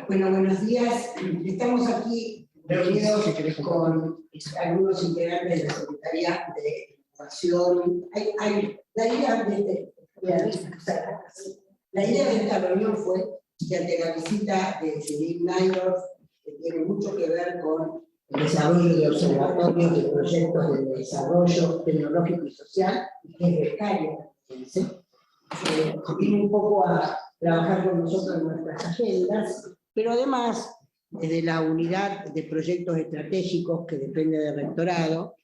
Bueno, buenos días. Estamos aquí reunidos con algunos integrantes de la Secretaría de Innovación. La idea de esta reunión fue que ante la visita de Judith Naidorf, que tiene mucho que ver con el desarrollo de observatorios de proyectos de desarrollo tecnológico y social, que es becaria, viene un poco a trabajar con nosotros en nuestras agendas, pero además, desde la unidad de proyectos estratégicos que depende del rectorado,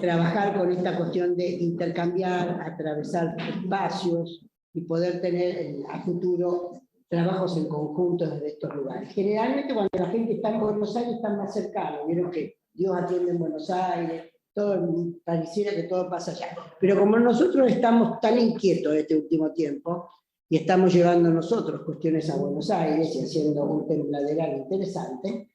trabajar con esta cuestión de intercambiar, atravesar espacios y poder tener a futuro trabajos en conjunto desde estos lugares. Generalmente cuando la gente está en Buenos Aires están más cercanos, vieron que Dios atiende en Buenos Aires, todo, pareciera que todo pasa allá. Pero como nosotros estamos tan inquietos este último tiempo, y estamos llevando nosotros cuestiones a Buenos Aires y haciendo un tembladeral interesante,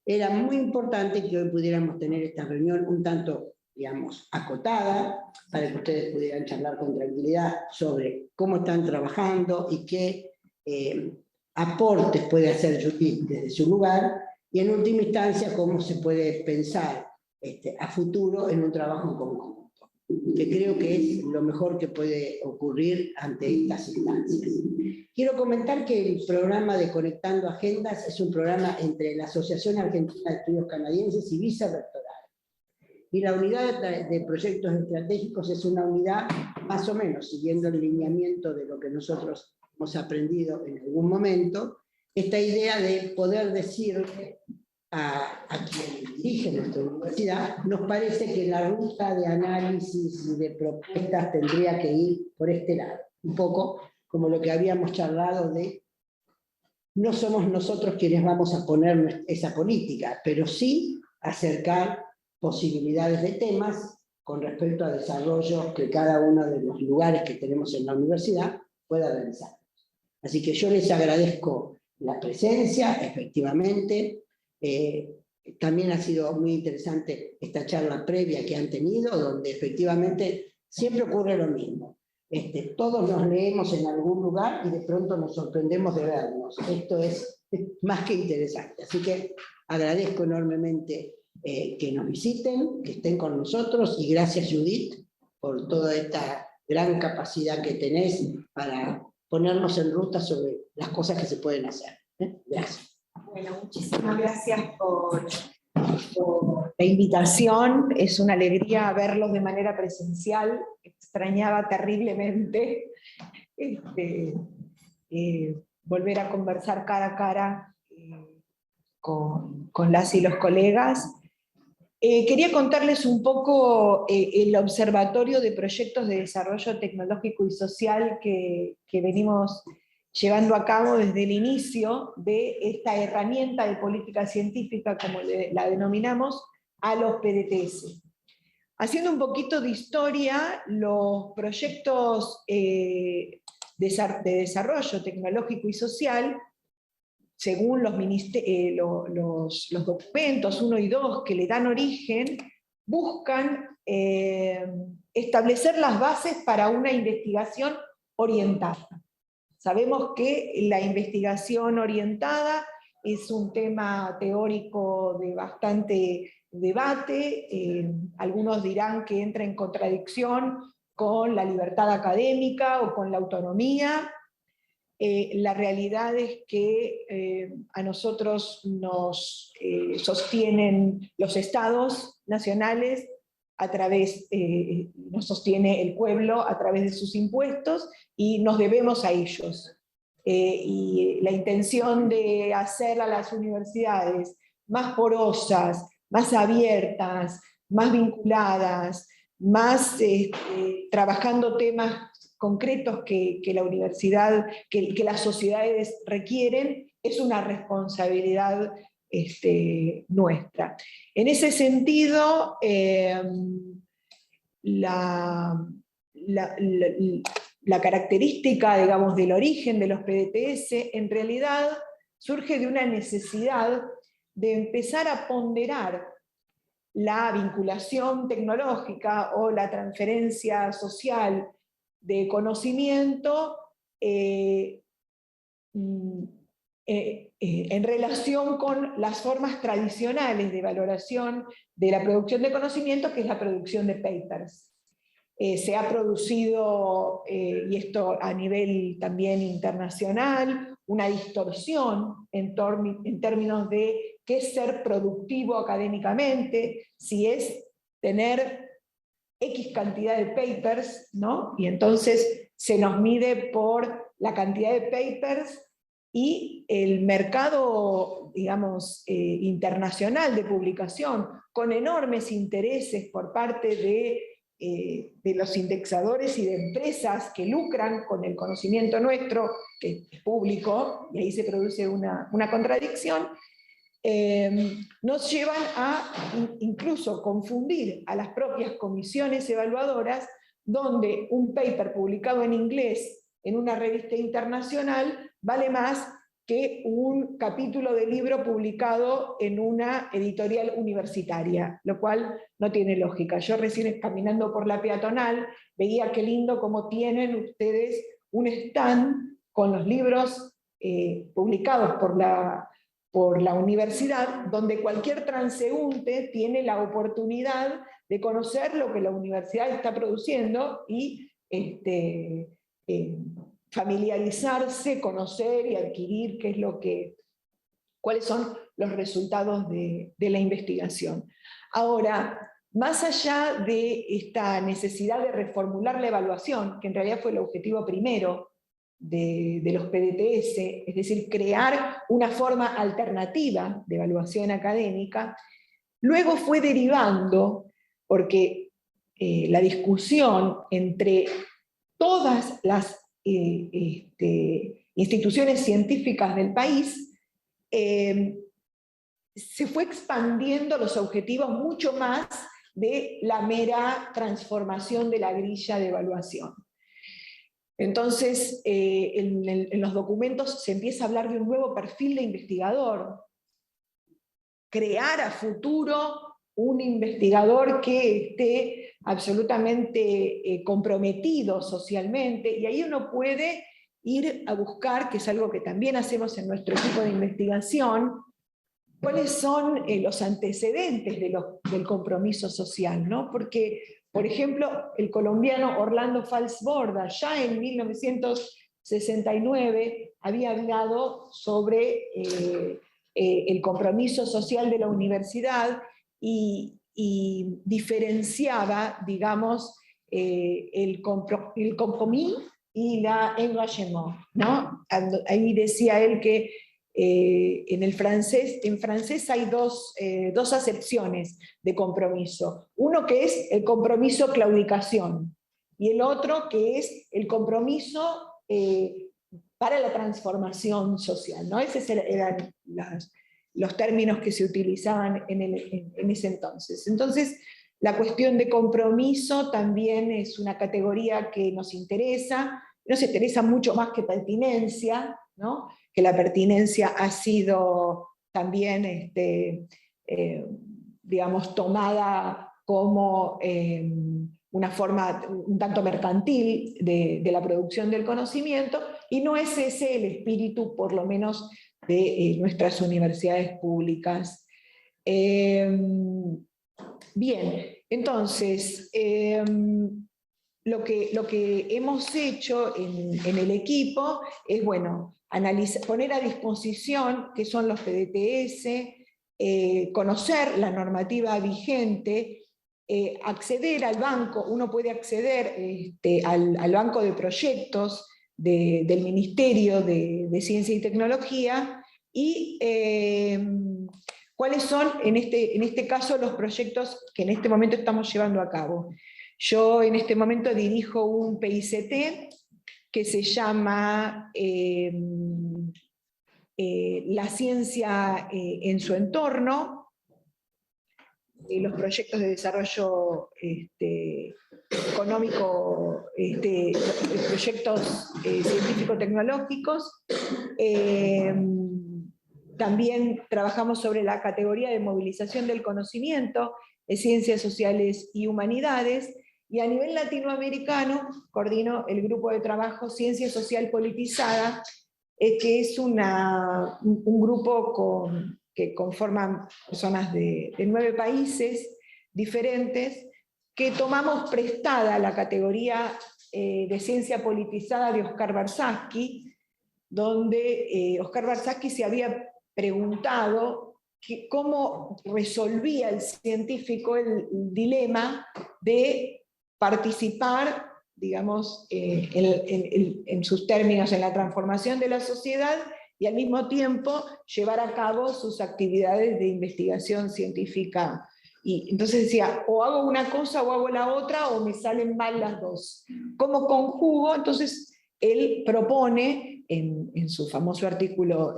era muy importante que hoy pudiéramos tener esta reunión un tanto, digamos, acotada, para que ustedes pudieran charlar con tranquilidad sobre cómo están trabajando y qué aportes puede hacer Judith desde su lugar, y en última instancia cómo se puede pensar a futuro en un trabajo en conjunto, que creo que es lo mejor que puede ocurrir ante estas instancias. Quiero comentar que el programa de Conectando Agendas es un programa entre la Asociación Argentina de Estudios Canadienses y Vicerrectoral. Y la unidad de proyectos estratégicos es una unidad más o menos siguiendo el lineamiento de lo que nosotros hemos aprendido en algún momento, esta idea de poder decirle a quien dirige nuestra universidad, nos parece que la ruta de análisis y de propuestas tendría que ir por este lado, un poco como lo que habíamos charlado de no somos nosotros quienes vamos a poner esa política, pero sí acercar posibilidades de temas con respecto a desarrollos que cada uno de los lugares que tenemos en la universidad pueda realizar. Así que yo les agradezco la presencia, efectivamente. También ha sido muy interesante esta charla previa que han tenido, donde efectivamente siempre ocurre lo mismo. Todos nos leemos en algún lugar y de pronto nos sorprendemos de vernos. Esto es más que interesante. Así que agradezco enormemente que nos visiten, que estén con nosotros, y gracias, Judith, por toda esta gran capacidad que tenés para ponernos en ruta sobre las cosas que se pueden hacer. Gracias. Bueno, muchísimas gracias por la invitación. Es una alegría verlos de manera presencial. Extrañaba terriblemente volver a conversar cara a cara con las y los colegas. Quería contarles un poco el Observatorio de Proyectos de Desarrollo Tecnológico y Social que venimos llevando a cabo desde el inicio de esta herramienta de política científica, como la denominamos, a los PDTS. Haciendo un poquito de historia, los proyectos de desarrollo tecnológico y social, según los documentos 1 y 2 que le dan origen, buscan establecer las bases para una investigación orientada. Sabemos que la investigación orientada es un tema teórico de bastante debate. Algunos dirán que entra en contradicción con la libertad académica o con la autonomía. La realidad es que a nosotros nos sostienen los estados nacionales, nos sostiene el pueblo a través de sus impuestos, y nos debemos a ellos. Y la intención de hacer a las universidades más porosas, más abiertas, más vinculadas, más trabajando temas concretos que la universidad, que las sociedades requieren, es una responsabilidad nuestra. En ese sentido, la característica, digamos, del origen de los PDTS en realidad surge de una necesidad de empezar a ponderar la vinculación tecnológica o la transferencia social de conocimiento en relación con las formas tradicionales de valoración de la producción de conocimiento, que es la producción de papers. Se ha producido, y esto a nivel también internacional, una distorsión en términos de qué es ser productivo académicamente, si es tener X cantidad de papers, ¿no? Y entonces se nos mide por la cantidad de papers y el mercado, digamos, internacional de publicación, con enormes intereses por parte de los indexadores y de empresas que lucran con el conocimiento nuestro, que es público, y ahí se produce una contradicción, nos llevan a incluso confundir a las propias comisiones evaluadoras, donde un paper publicado en inglés en una revista internacional vale más que un capítulo de libro publicado en una editorial universitaria, lo cual no tiene lógica. Yo recién caminando por la peatonal veía qué lindo cómo tienen ustedes un stand con los libros publicados por la universidad, donde cualquier transeúnte tiene la oportunidad de conocer lo que la universidad está produciendo y familiarizarse, conocer y adquirir cuáles son los resultados de la investigación. Ahora, más allá de esta necesidad de reformular la evaluación, que en realidad fue el objetivo primero de los PDTS, es decir, crear una forma alternativa de evaluación académica, luego fue derivando, porque la discusión entre todas las instituciones científicas del país, se fue expandiendo los objetivos mucho más de la mera transformación de la grilla de evaluación. Entonces, en los documentos se empieza a hablar de un nuevo perfil de investigador, crear a futuro un investigador que esté absolutamente comprometido socialmente, y ahí uno puede ir a buscar, que es algo que también hacemos en nuestro equipo de investigación, cuáles son los antecedentes del compromiso social, ¿no? Porque, por ejemplo, el colombiano Orlando Falsborda, ya en 1969, había hablado sobre el compromiso social de la universidad y diferenciaba, digamos, el compromiso y la engagement, ¿no? Ahí decía él que en francés hay dos acepciones de compromiso. Uno que es el compromiso claudicación y el otro que es el compromiso para la transformación social, ¿no? Esos eran los términos que se utilizaban en ese entonces. Entonces, la cuestión de compromiso también es una categoría que nos interesa mucho más que pertinencia, ¿no? Que la pertinencia ha sido también, digamos, tomada como una forma un tanto mercantil de la producción del conocimiento, y no es ese el espíritu, por lo menos, de nuestras universidades públicas. Bien, entonces, lo que hemos hecho en el equipo es, bueno, poner a disposición qué son los PDTS, conocer la normativa vigente, acceder al banco. Uno puede acceder al banco de proyectos del Ministerio de Ciencia y Tecnología, y cuáles son, en este caso, los proyectos que en este momento estamos llevando a cabo. Yo en este momento dirijo un PICT que se llama La ciencia en su entorno, los proyectos de desarrollo económico, proyectos científico-tecnológicos. También trabajamos sobre la categoría de movilización del conocimiento, de ciencias sociales y humanidades, y a nivel latinoamericano coordino el grupo de trabajo Ciencia Social Politizada, que es un grupo que conforman personas de 9 países diferentes, que tomamos prestada la categoría de ciencia politizada de Oscar Barsatsky, donde Oscar Barsatsky se había preguntado cómo resolvía el científico el dilema de participar, digamos, en sus términos, en la transformación de la sociedad, y al mismo tiempo llevar a cabo sus actividades de investigación científica. Y entonces decía, o hago una cosa o hago la otra, o me salen mal las dos. ¿Cómo conjugo? Entonces él propone, en su famoso artículo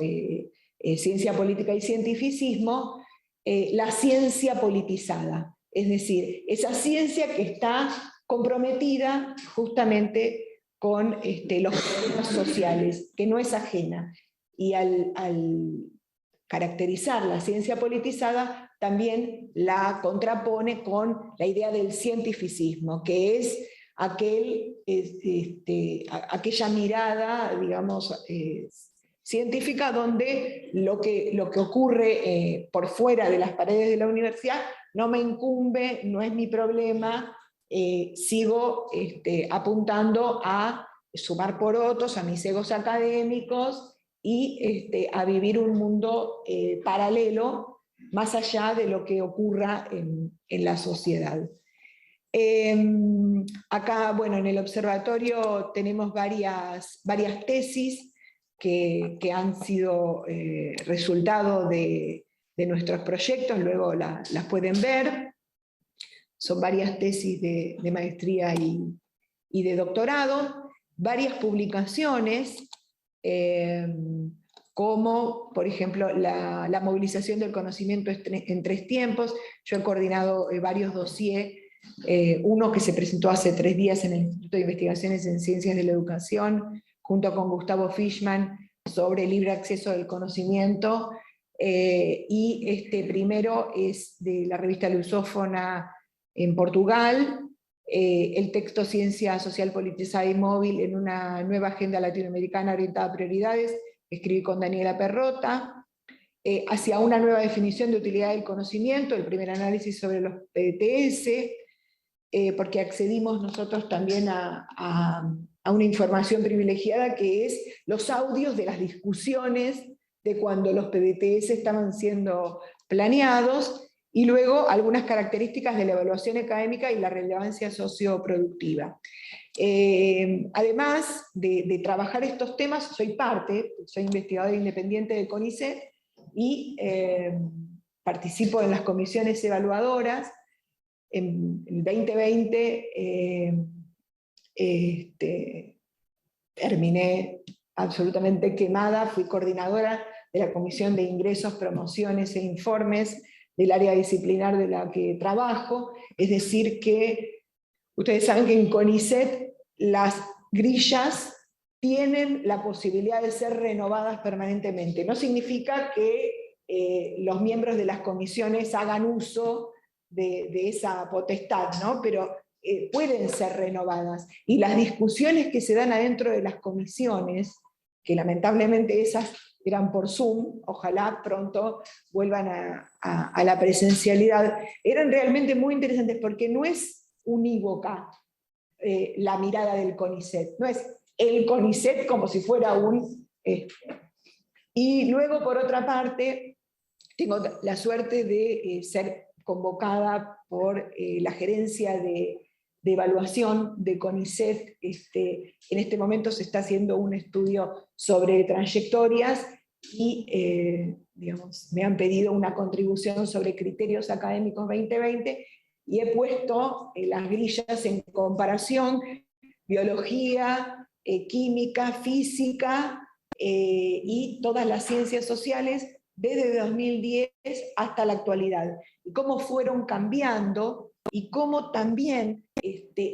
Ciencia Política y Cientificismo, la ciencia politizada. Es decir, esa ciencia que está comprometida justamente con los problemas sociales, que no es ajena. Y al caracterizar la ciencia politizada, también la contrapone con la idea del cientificismo, que es aquella mirada, digamos, científica, donde lo que ocurre por fuera de las paredes de la universidad no me incumbe, no es mi problema, sigo apuntando a sumar porotos, a mis egos académicos, y a vivir un mundo paralelo, más allá de lo que ocurra en la sociedad. Acá, bueno, en el observatorio tenemos varias tesis que han sido resultado de nuestros proyectos, luego las pueden ver. Son varias tesis de maestría y de doctorado, varias publicaciones, como por ejemplo la movilización del conocimiento en 3 tiempos. Yo he coordinado varios dossiers, uno que se presentó hace 3 días en el Instituto de Investigaciones en Ciencias de la Educación, junto con Gustavo Fischmann, sobre libre acceso del conocimiento, y este primero es de la revista Lusófona en Portugal, el texto Ciencia Social Politizada y Móvil en una nueva agenda latinoamericana orientada a prioridades, escribí con Daniela Perrota, hacia una nueva definición de utilidad del conocimiento, el primer análisis sobre los PTS, porque accedimos nosotros también a una información privilegiada, que es los audios de las discusiones de cuando los PDTS estaban siendo planeados, y luego algunas características de la evaluación académica y la relevancia socioproductiva. Además de trabajar estos temas, soy investigadora independiente de CONICET, y participo en las comisiones evaluadoras. En el 2020 terminé absolutamente quemada, fui coordinadora de la Comisión de Ingresos, Promociones e Informes del área disciplinar de la que trabajo. Es decir que ustedes saben que en CONICET las grillas tienen la posibilidad de ser renovadas permanentemente. No significa que los miembros de las comisiones hagan uso de esa potestad, ¿no? Pero pueden ser renovadas. Y las discusiones que se dan adentro de las comisiones, que lamentablemente esas eran por Zoom, ojalá pronto vuelvan a la presencialidad, eran realmente muy interesantes, porque no es unívoca la mirada del CONICET, no es el CONICET como si fuera un... Y luego, por otra parte, tengo la suerte de ser convocada por la gerencia de evaluación de CONICET. En este momento se está haciendo un estudio sobre trayectorias, y digamos, me han pedido una contribución sobre criterios académicos 2020, y he puesto las grillas en comparación: biología, química, física, y todas las ciencias sociales desde 2010 hasta la actualidad, y cómo fueron cambiando, y cómo también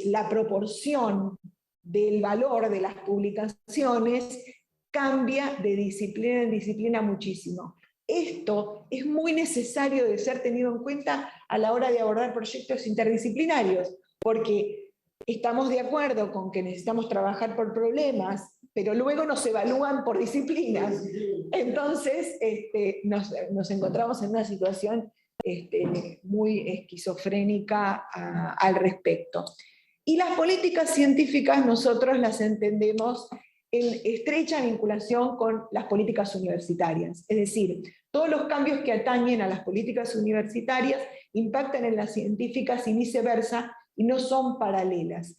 la proporción del valor de las publicaciones cambia de disciplina en disciplina muchísimo. Esto es muy necesario de ser tenido en cuenta a la hora de abordar proyectos interdisciplinarios, porque estamos de acuerdo con que necesitamos trabajar por problemas pero luego nos evalúan por disciplinas. Entonces nos encontramos en una situación muy esquizofrénica al respecto. Y las políticas científicas nosotros las entendemos en estrecha vinculación con las políticas universitarias. Es decir, todos los cambios que atañen a las políticas universitarias impactan en las científicas y viceversa, y no son paralelas.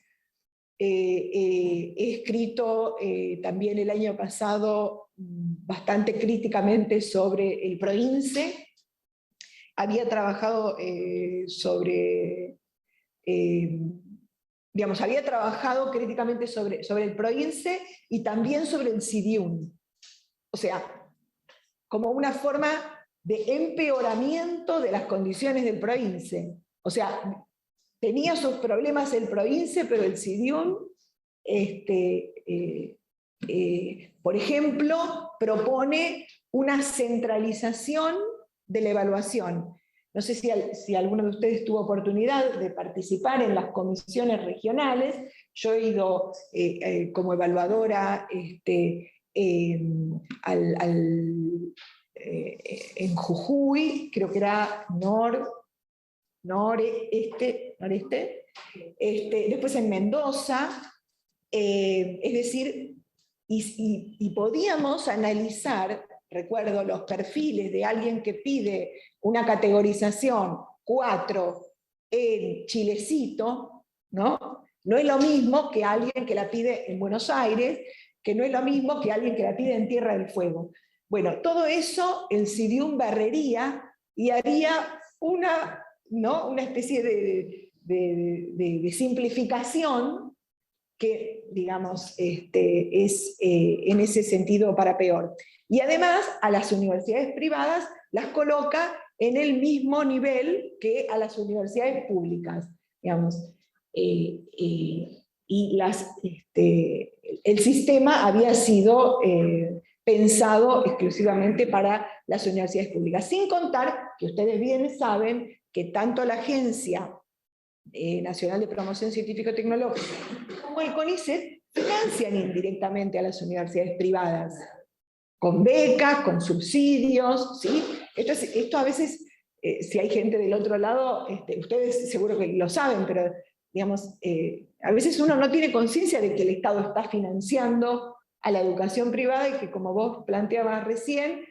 He escrito también el año pasado bastante críticamente sobre el PROINCE. Había trabajado había trabajado críticamente sobre el PROINCE y también sobre el CIDIUM. O sea, como una forma de empeoramiento de las condiciones del PROINCE. O sea, tenía sus problemas el PROINCE, pero el CIDIUM, por ejemplo, propone una centralización de la evaluación. No sé si alguno de ustedes tuvo oportunidad de participar en las comisiones regionales. Yo he ido como evaluadora en Jujuy, creo que era noreste, después en Mendoza, es decir, y podíamos analizar, recuerdo, los perfiles de alguien que pide una categorización 4 en Chilecito, ¿no? No es lo mismo que alguien que la pide en Buenos Aires, que no es lo mismo que alguien que la pide en Tierra del Fuego. Bueno, todo eso el CIDIUM barrería y haría una especie de simplificación que, digamos, es en ese sentido para peor. Y además a las universidades privadas las coloca en el mismo nivel que a las universidades públicas, digamos. Y el sistema había sido pensado exclusivamente para las universidades públicas, sin contar que ustedes bien saben que tanto la Agencia Nacional de Promoción Científico-Tecnológica como el CONICET financian indirectamente a las universidades privadas, con becas, con subsidios, ¿sí? Esto a veces, si hay gente del otro lado, ustedes seguro que lo saben, pero digamos, a veces uno no tiene conciencia de que el Estado está financiando a la educación privada y que, como vos planteabas recién,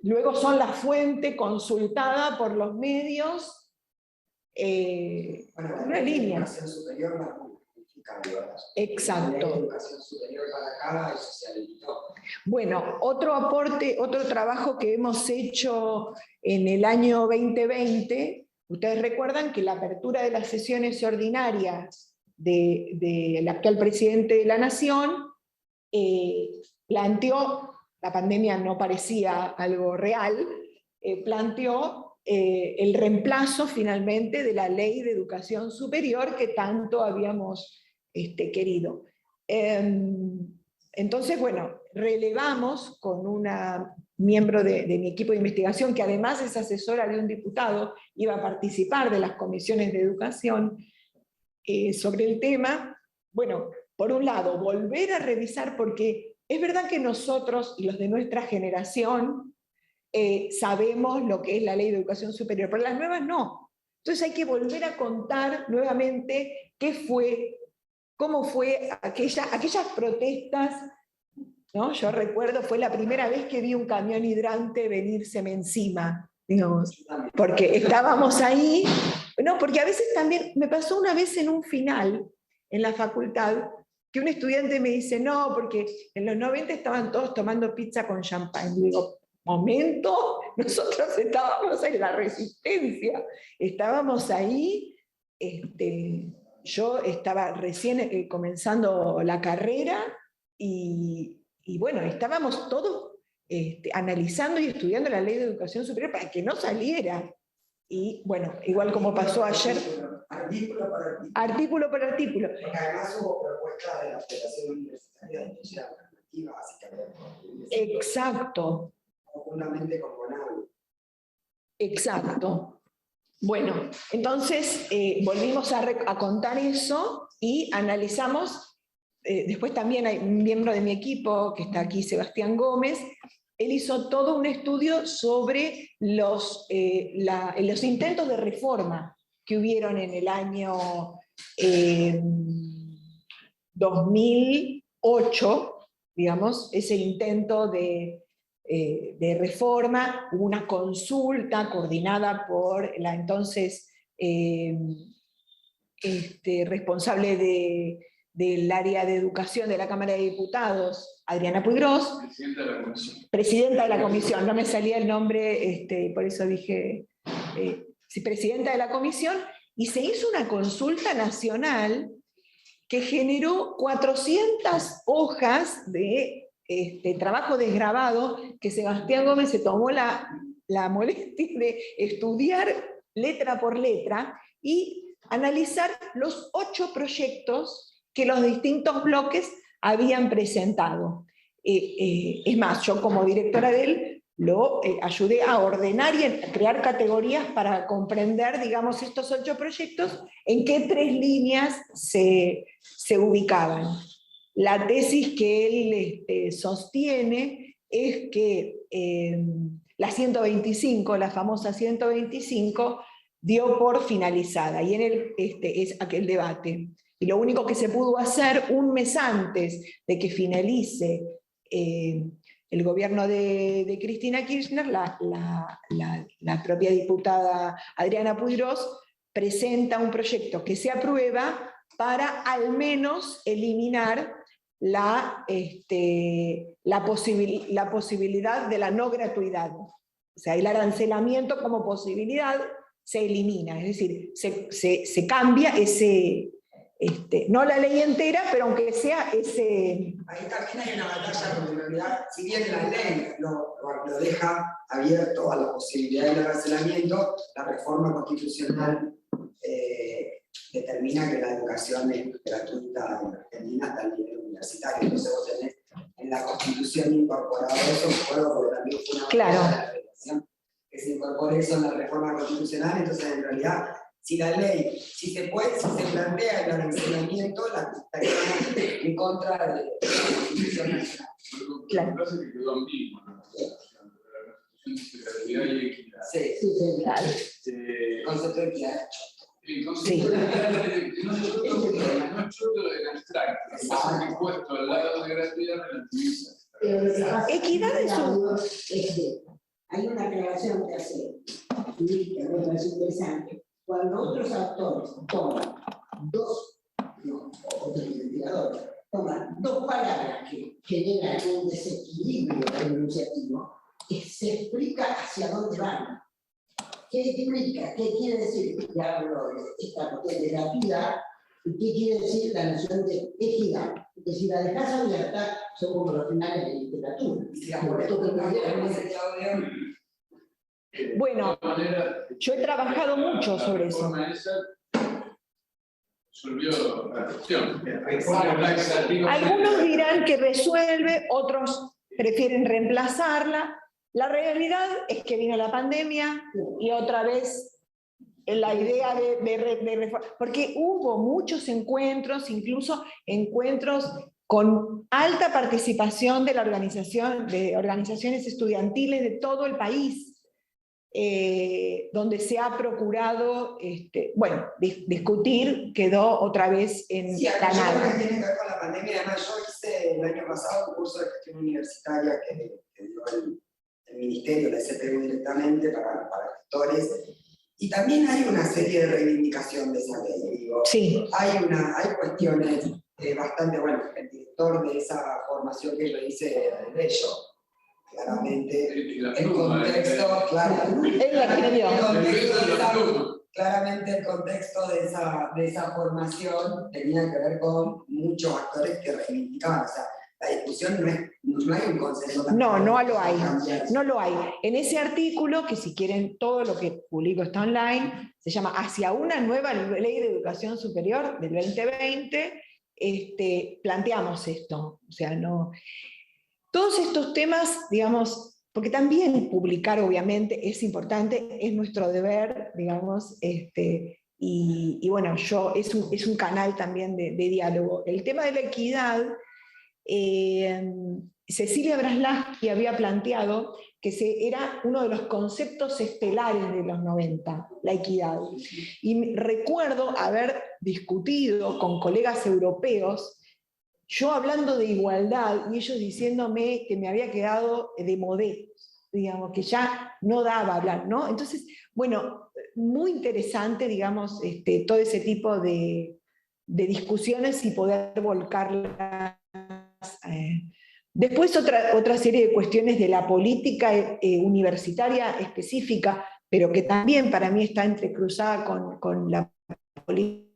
luego son la fuente consultada por los medios. Una línea. Educación superior la publifica, exacto. La educación superior para acá, eso se habilitó. Bueno, otro aporte, otro trabajo que hemos hecho en el año 2020, ustedes recuerdan que la apertura de las sesiones ordinarias del actual presidente de la Nación planteó, la pandemia no parecía algo real, planteó el reemplazo finalmente de la Ley de Educación Superior que tanto habíamos querido. Entonces, bueno, relevamos con una miembro de mi equipo de investigación, que además es asesora de un diputado, iba a participar de las comisiones de educación sobre el tema. Bueno, por un lado, volver a revisar, porque es verdad que nosotros y los de nuestra generación sabemos lo que es la Ley de Educación Superior, pero las nuevas no. Entonces hay que volver a contar nuevamente qué fue, cómo fue aquellas protestas, ¿no? Yo recuerdo, fue la primera vez que vi un camión hidrante venírseme encima, digamos, porque estábamos ahí, no, porque a veces también, me pasó una vez en un final, en la facultad, que un estudiante me dice, no, porque en los 90 estaban todos tomando pizza con champán. Y digo, momento, nosotros estábamos en la resistencia, estábamos ahí, yo estaba recién comenzando la carrera y bueno, estábamos todos analizando y estudiando la Ley de Educación Superior para que no saliera. Y bueno, igual como pasó ayer. Artículo por artículo. Artículo por artículo. Porque además hubo propuestas de la Federación Universitaria de Ingeniería Alternativa, básicamente. Exacto. Profundamente componable. Exacto. Bueno, entonces volvimos a contar eso y analizamos después también hay un miembro de mi equipo, que está aquí, Sebastián Gómez. Él hizo todo un estudio sobre los intentos de reforma que hubieron en el año 2008, digamos, ese intento de reforma. Hubo una consulta coordinada por la entonces responsable del área de educación de la Cámara de Diputados, Adriana Puigros. Presidenta de la comisión. Presidenta de la comisión, no me salía el nombre, por eso dije, sí, presidenta de la comisión, y se hizo una consulta nacional que generó 400 hojas de trabajo desgrabado, que Sebastián Gómez se tomó la molestia de estudiar letra por letra y analizar los 8 proyectos que los distintos bloques habían presentado. Es más, yo como directora de él lo ayudé a ordenar y a crear categorías para comprender, digamos, estos 8 proyectos, en qué 3 líneas se ubicaban. La tesis que él sostiene es que la 125, la famosa 125, dio por finalizada, y en él es aquel debate. Y lo único que se pudo hacer un mes antes de que finalice el gobierno de Cristina Kirchner, la propia diputada Adriana Puigros presenta un proyecto que se aprueba para al menos eliminar la posibilidad de la no gratuidad. O sea, el arancelamiento como posibilidad se elimina, es decir, se cambia ese, no la ley entera, pero aunque sea ese... Ahí también hay una batalla, porque en realidad, si bien la ley lo deja abierto a la posibilidad del arancelamiento, la reforma constitucional determina que la educación es gratuita en Argentina hasta el nivel universitario. Entonces vos tenés en la Constitución incorporado eso, me acuerdo porque también fue una claro. de la federación que se incorpore eso en la reforma constitucional. Entonces, en realidad, si la ley, si se plantea el arancelamiento, la estaríamos en contra de la Constitución nacional. Claro. Me parece que quedó ambiguo, ¿no? La Constitución dice gratuidad y equidad. Sí, claro. Concepto de equidad. El concepto de equidad no es choto en abstracto. Lo que pasa es que puesto al lado de gratuidad relativiza. Equidad es un... Hay una aclaración que hace, que me parece interesante. Cuando otros autores toman otros investigadores, toman 2 palabras que generan un desequilibrio enunciativo, se explica hacia dónde van. ¿Qué explica? ¿Qué quiere decir? Ya hablo de esta cuestión de gratuidad, y qué quiere decir la noción de equidad. Porque si la dejas abierta, son como los finales de literatura. Bueno, yo he trabajado mucho sobre eso. Resolvió la cuestión. Algunos dirán que resuelve, otros prefieren reemplazarla. La realidad es que vino la pandemia y otra vez la idea de reforma, porque hubo muchos encuentros, incluso encuentros con alta participación de de organizaciones estudiantiles de todo el país, donde se ha procurado, discutir, quedó otra vez en la nada. Sí, tiene que ver con la pandemia. Además, yo hice el año pasado un curso de gestión universitaria que dio el Ministerio, la SPU directamente para gestores, y también hay una serie de reivindicación de esa ley. Digo, sí. Hay cuestiones bastante, bueno, el director de esa formación que yo hice era de Bello. Claramente, el contexto, claro, claramente el contexto de esa formación tenía que ver con muchos actores que reivindicaban. O sea, la discusión no hay un consenso. No lo hay. No lo hay. En ese artículo, que si quieren todo lo que publico está online, se llama Hacia una nueva ley de educación superior del 2020, planteamos esto. O sea, no... Todos estos temas, digamos, porque también publicar obviamente es importante, es nuestro deber, digamos, y bueno, es un canal también de diálogo. El tema de la equidad, Cecilia Braslavsky había planteado que era uno de los conceptos estelares de los 90, la equidad. Y recuerdo haber discutido con colegas europeos, yo hablando de igualdad y ellos diciéndome que me había quedado de modé, digamos, que ya no daba hablar, ¿no? Entonces, bueno, muy interesante, digamos, todo ese tipo de discusiones y poder volcarlas. Después otra serie de cuestiones de la política universitaria específica, pero que también para mí está entrecruzada con la política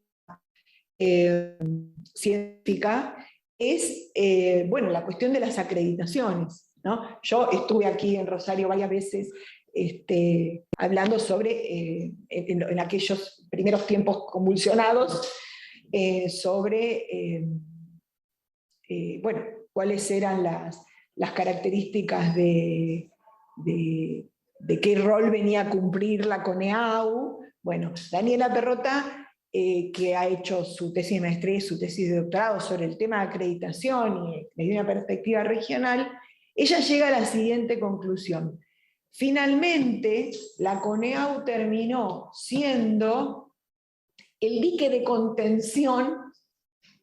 científica, es bueno, la cuestión de las acreditaciones, ¿no? Yo estuve aquí en Rosario varias veces hablando sobre, en aquellos primeros tiempos convulsionados, sobre bueno, cuáles eran las características de qué rol venía a cumplir la CONEAU. Bueno, Daniela Perrota, que ha hecho su tesis de maestría y su tesis de doctorado sobre el tema de acreditación y desde una perspectiva regional, ella llega a la siguiente conclusión. Finalmente, la CONEAU terminó siendo el dique de contención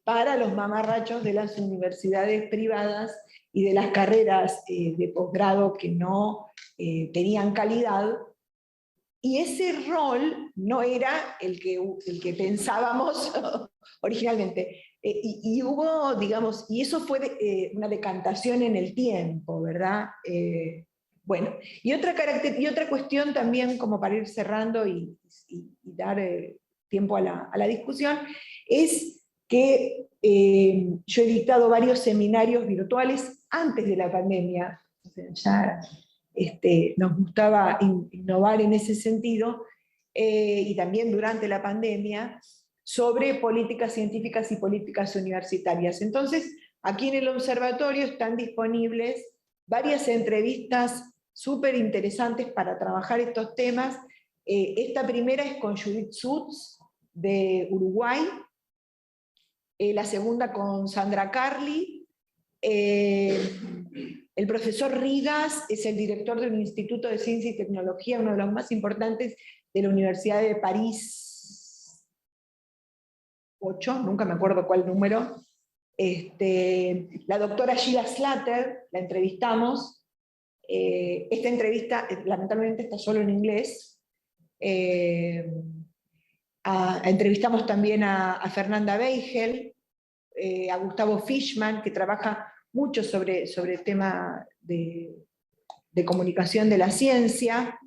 para los mamarrachos de las universidades privadas y de las carreras de posgrado que no tenían calidad, y ese rol no era el que pensábamos originalmente. Y hubo, digamos, y eso fue una decantación en el tiempo, ¿verdad? Bueno, y otra cuestión también, como para ir cerrando y dar tiempo a la discusión, es que yo he dictado varios seminarios virtuales antes de la pandemia, o sea, ya nos gustaba innovar en ese sentido, y también durante la pandemia, sobre políticas científicas y políticas universitarias. Entonces, aquí en el observatorio están disponibles varias entrevistas súper interesantes para trabajar estos temas. Esta primera es con Judith Sutz, de Uruguay, la segunda con Sandra Carli. El profesor Rigas es el director de un instituto de ciencia y tecnología, uno de los más importantes de la Universidad de París 8, nunca me acuerdo cuál número. La doctora Sheila Slater, la entrevistamos. Esta entrevista lamentablemente está solo en inglés. Entrevistamos también a Fernanda Beigel, a Gustavo Fishman, que trabaja mucho sobre el tema de comunicación de la ciencia,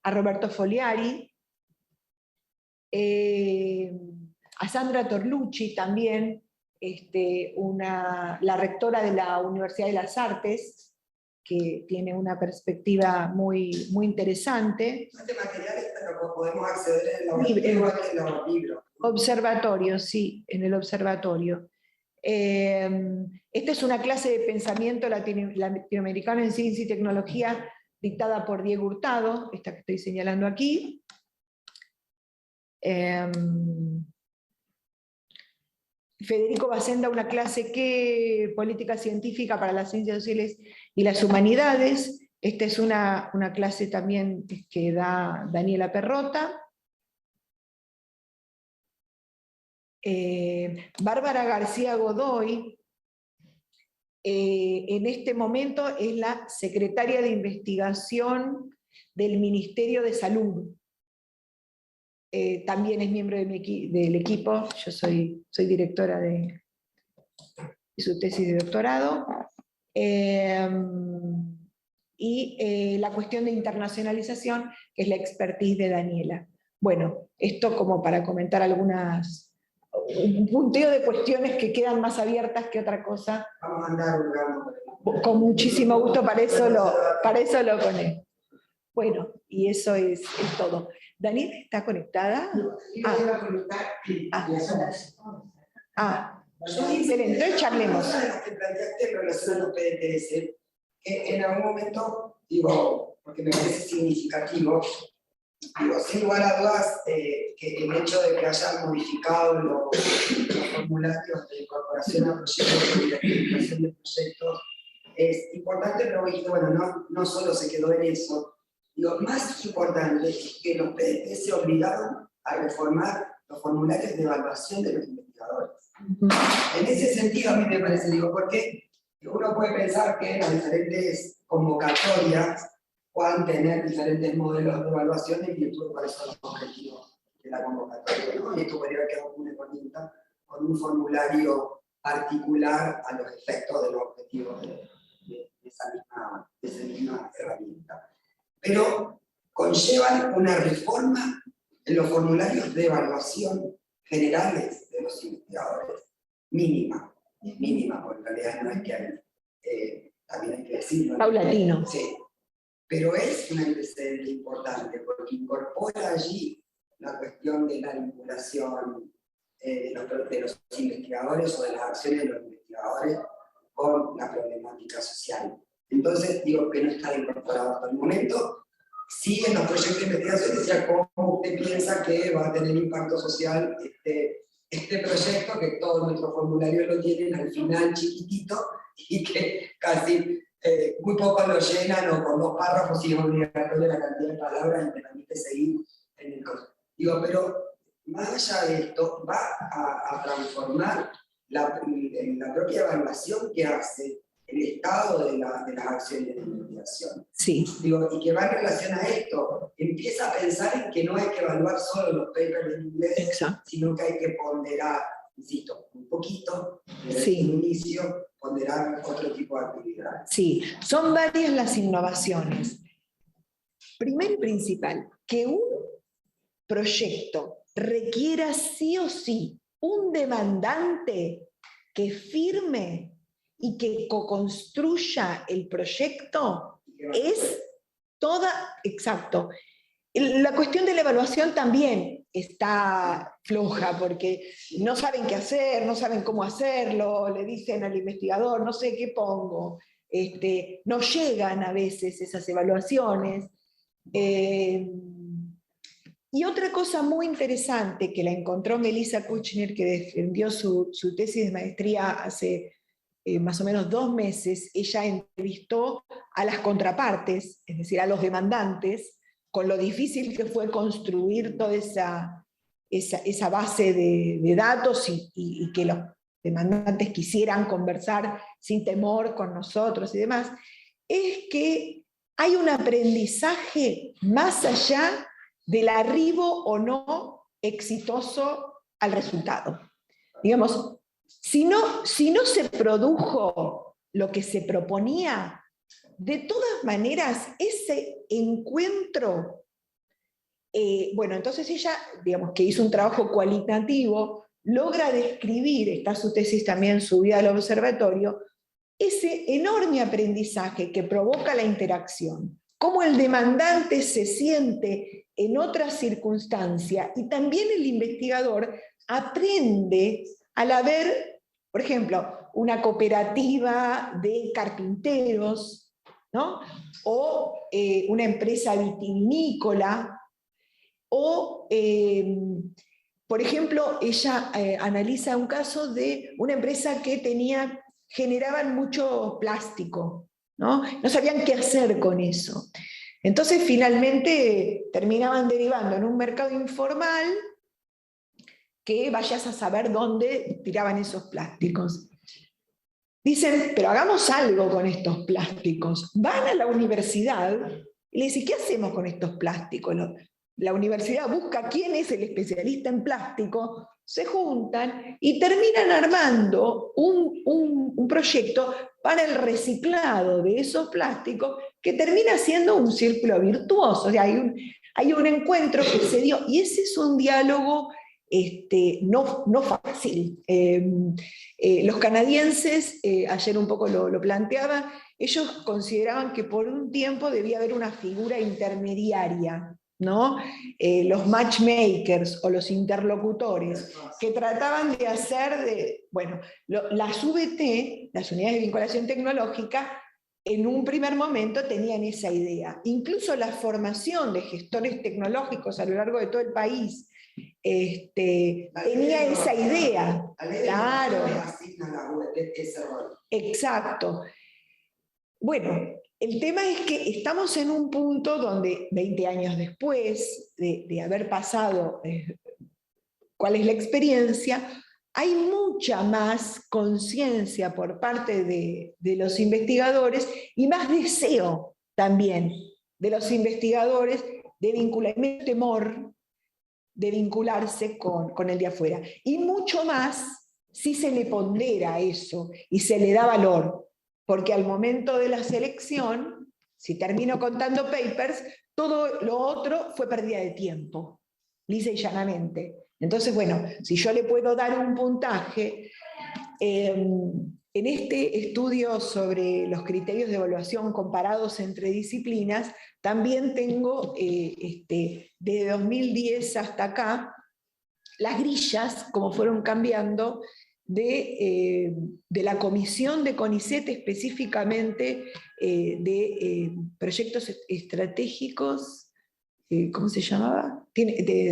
a Roberto Foliari, a Sandra Torlucci también, la rectora de la Universidad de las Artes, que tiene una perspectiva muy, muy interesante. Este material lo podemos acceder en los libros. Observatorio, sí, en el observatorio. Esta es una clase de pensamiento latinoamericano en ciencia y tecnología dictada por Diego Hurtado, esta que estoy señalando aquí. Federico Bacenda, una clase que política científica para las ciencias sociales y las humanidades. Esta es una clase también que da Daniela Perrota. Bárbara García Godoy, en este momento es la secretaria de investigación del Ministerio de Salud. También es miembro del equipo, yo soy directora de su tesis de doctorado. Y la cuestión de internacionalización, que es la expertise de Daniela. Bueno, esto como para comentar un punteo de cuestiones que quedan más abiertas que otra cosa. Vamos a andar hurgando. Con muchísimo gusto, para eso lo poné. Bueno, y eso es todo. ¿Daniela está conectada? Excelente, entonces charlemos. Que planteaste en relación a los PDTS, que en algún momento, digo, porque me parece significativo, Digo, sin lugar a dudas, que el hecho de que hayan modificado los formularios de incorporación a proyectos y de identificación de proyectos es importante, pero bueno, no solo se quedó en eso. Lo más importante es que los PDT se obligaron a reformar los formularios de evaluación de los investigadores. En ese sentido a mí me parece, digo, porque uno puede pensar que las diferentes convocatorias puedan tener diferentes modelos de evaluación en virtud de cuáles son los objetivos de la convocatoria, ¿no? Y esto podría quedar como una herramienta con un formulario particular a los efectos de los objetivos de esa misma herramienta. Pero conllevan una reforma en los formularios de evaluación generales de los investigadores, mínima, es mínima, porque en realidad no es que hay, también hay que decirlo. Paulatino. Sí, pero es un antecedente importante, porque incorpora allí la cuestión de la vinculación de los investigadores o de las acciones de los investigadores con la problemática social. Entonces, digo que no está incorporado hasta el momento. Sí, en los proyectos de investigación decía cómo usted piensa que va a tener impacto social este proyecto, que todos nuestros formularios lo tienen al final chiquitito y que casi muy pocos lo llenan o con 2 párrafos y es obligatoria la cantidad de palabras y te permite seguir en el costo. Digo, pero más allá de esto, va a transformar la propia evaluación que hace el estado de las acciones de investigación. Sí. Digo, y que va en relación a esto, empieza a pensar en que no hay que evaluar solo los papers en inglés, exacto, sino que hay que ponderar, insisto, un poquito, desde sí, el inicio, ponderar otro tipo de actividades. Sí, son varias las innovaciones. Primero y principal, que un proyecto requiera sí o sí un demandante que firme y que co-construya el proyecto es toda, exacto. La cuestión de la evaluación también está floja porque no saben qué hacer, no saben cómo hacerlo, le dicen al investigador, no sé qué pongo, no llegan a veces esas evaluaciones. Y otra cosa muy interesante que la encontró Melissa Kuchner, que defendió su tesis de maestría hace más o menos 2 meses, ella entrevistó a las contrapartes, es decir, a los demandantes, con lo difícil que fue construir toda esa base de datos y que los demandantes quisieran conversar sin temor con nosotros y demás, es que hay un aprendizaje más allá del arribo o no exitoso al resultado. Digamos, si no se produjo lo que se proponía, de todas maneras, ese encuentro, bueno, entonces ella, digamos, que hizo un trabajo cualitativo, logra describir, está su tesis también subida al observatorio, ese enorme aprendizaje que provoca la interacción, cómo el demandante se siente en otra circunstancia y también el investigador aprende al haber, por ejemplo, una cooperativa de carpinteros, ¿no? O una empresa vitivinícola, o, por ejemplo, ella analiza un caso de una empresa que generaban mucho plástico, ¿no? No sabían qué hacer con eso. Entonces, finalmente, terminaban derivando en un mercado informal que vayas a saber dónde tiraban esos plásticos. Dicen, pero hagamos algo con estos plásticos. Van a la universidad y le dicen, ¿qué hacemos con estos plásticos? La universidad busca quién es el especialista en plástico, se juntan y terminan armando un proyecto para el reciclado de esos plásticos que termina siendo un círculo virtuoso. O sea, hay un encuentro que se dio, y ese es un diálogo no fácil. Los canadienses, ayer un poco lo planteaban, ellos consideraban que por un tiempo debía haber una figura intermediaria, ¿no? Los matchmakers o los interlocutores, que trataban de hacer las UBT, las unidades de vinculación tecnológica, en un primer momento tenían esa idea. Incluso la formación de gestores tecnológicos a lo largo de todo el país tenía esa idea. Claro. Exacto. Bueno, el tema es que estamos en un punto donde 20 años después de haber pasado cuál es la experiencia, hay mucha más conciencia por parte de los investigadores y más deseo también de los investigadores de vincular, menos temor de vincularse con el de afuera. Y mucho más si se le pondera eso y se le da valor, porque al momento de la selección, si termino contando papers, todo lo otro fue pérdida de tiempo, lisa y llanamente. Entonces, bueno, si yo le puedo dar un puntaje, en este estudio sobre los criterios de evaluación comparados entre disciplinas, también tengo de 2010 hasta acá, las grillas, como fueron cambiando, de la comisión de CONICET específicamente de proyectos estratégicos. ¿Cómo se llamaba?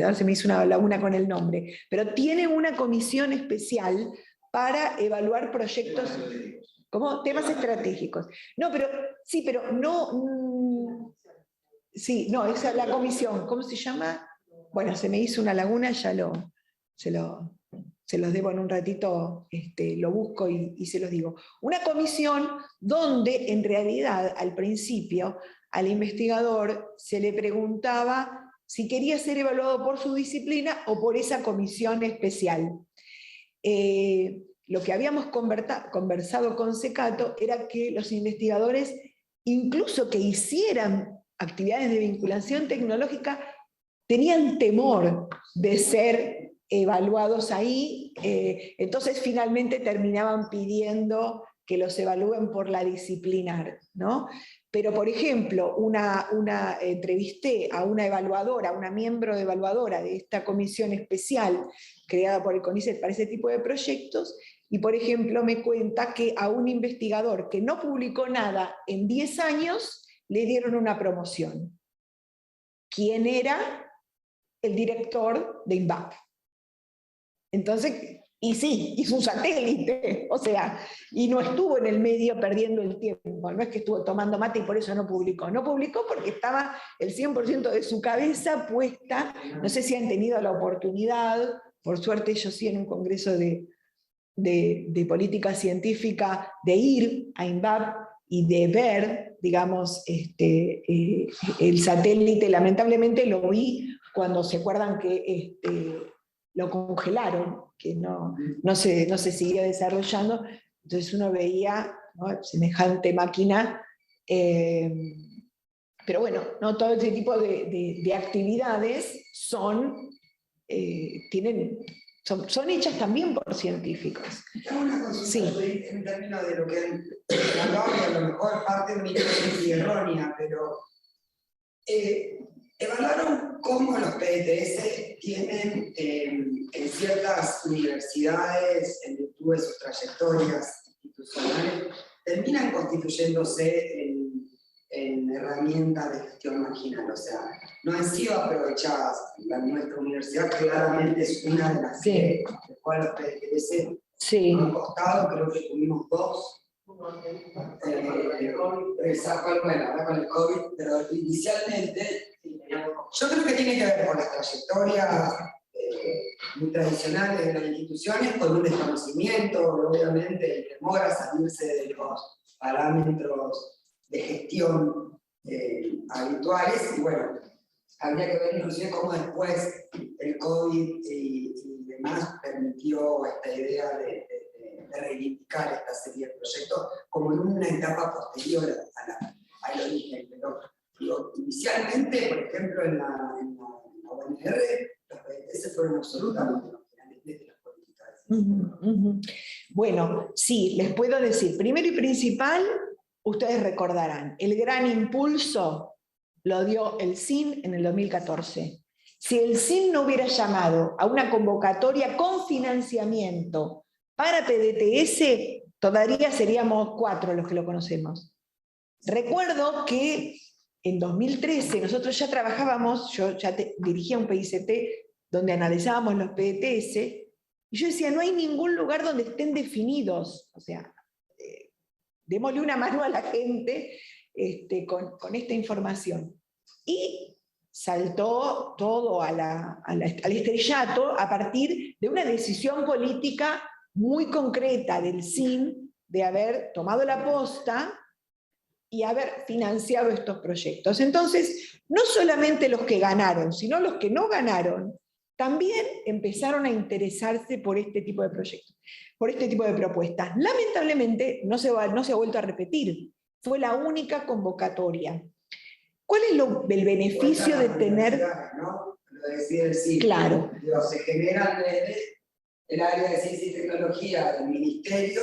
Ahora se me hizo una laguna con el nombre, pero tiene una comisión especial para evaluar proyectos como temas estratégicos. No, pero sí, pero no. Sí, no, esa es la comisión. ¿Cómo se llama? Bueno, se me hizo una laguna, ya se los debo en un ratito, lo busco y se los digo. Una comisión donde en realidad al principio al investigador se le preguntaba si quería ser evaluado por su disciplina o por esa comisión especial. Lo que habíamos conversado con Secato era que los investigadores, incluso que hicieran actividades de vinculación tecnológica, tenían temor de ser evaluados ahí, entonces finalmente terminaban pidiendo que los evalúen por la disciplinar, ¿no? Pero, por ejemplo, entrevisté a una evaluadora, a una miembro evaluadora de esta comisión especial creada por el CONICET para ese tipo de proyectos, y, por ejemplo, me cuenta que a un investigador que no publicó nada en 10 años, le dieron una promoción. ¿Quién era? El director de INVAP. Entonces, y sí, hizo un satélite, o sea, y no estuvo en el medio perdiendo el tiempo, no es que estuvo tomando mate y por eso no publicó porque estaba el 100% de su cabeza puesta, no sé si han tenido la oportunidad, por suerte yo sí en un congreso de política científica, de ir a INVAP y de ver, digamos, el satélite. Lamentablemente lo vi cuando se acuerdan que lo congelaron, que no se siguió desarrollando, entonces uno veía, ¿no?, semejante máquina, pero bueno, no todo ese tipo de actividades son hechas también por científicos. Una consulta, sí, en términos de lo que a lo mejor parte de mi hipótesis errónea, pero evaluaron cómo los PDTS tienen en ciertas universidades, en virtud de sus trayectorias institucionales, terminan constituyéndose en herramientas de gestión marginal, o sea, no han sido aprovechadas. Nuestra universidad claramente es una de las que, de cual los PDTS han costado, creo que tuvimos 2. Ahora con el COVID, pero inicialmente, yo creo que tiene que ver con las trayectorias muy tradicionales de las instituciones, con un desconocimiento, obviamente, y temor a salirse de los parámetros de gestión habituales, y bueno, habría que ver inclusive cómo después el COVID y demás permitió esta idea de reivindicar esta serie de proyectos como en una etapa posterior al origen. Pero digo, inicialmente, por ejemplo, en la UNR, los PDTS fueron absolutamente marginales desde las políticas. Bueno, sí, les puedo decir, primero y principal, ustedes recordarán, el gran impulso lo dio el CIN en el 2014. Si el CIN no hubiera llamado a una convocatoria con financiamiento para PDTS, todavía seríamos 4 los que lo conocemos. Recuerdo que en 2013 nosotros ya trabajábamos, yo ya dirigía un PICT donde analizábamos los PDTS, y yo decía, no hay ningún lugar donde estén definidos, o sea, démosle una mano a la gente con esta información. Y saltó todo al estrellato a partir de una decisión política muy concreta del CIN de haber tomado la posta y haber financiado estos proyectos. Entonces, no solamente los que ganaron, sino los que no ganaron, también empezaron a interesarse por este tipo de proyectos, por este tipo de propuestas. Lamentablemente, no se ha vuelto a repetir. Fue la única convocatoria. ¿Cuál es el beneficio de tener...? ¿No? Lo decía el CIN. Claro. Se generan desde el área de ciencia y tecnología del ministerio,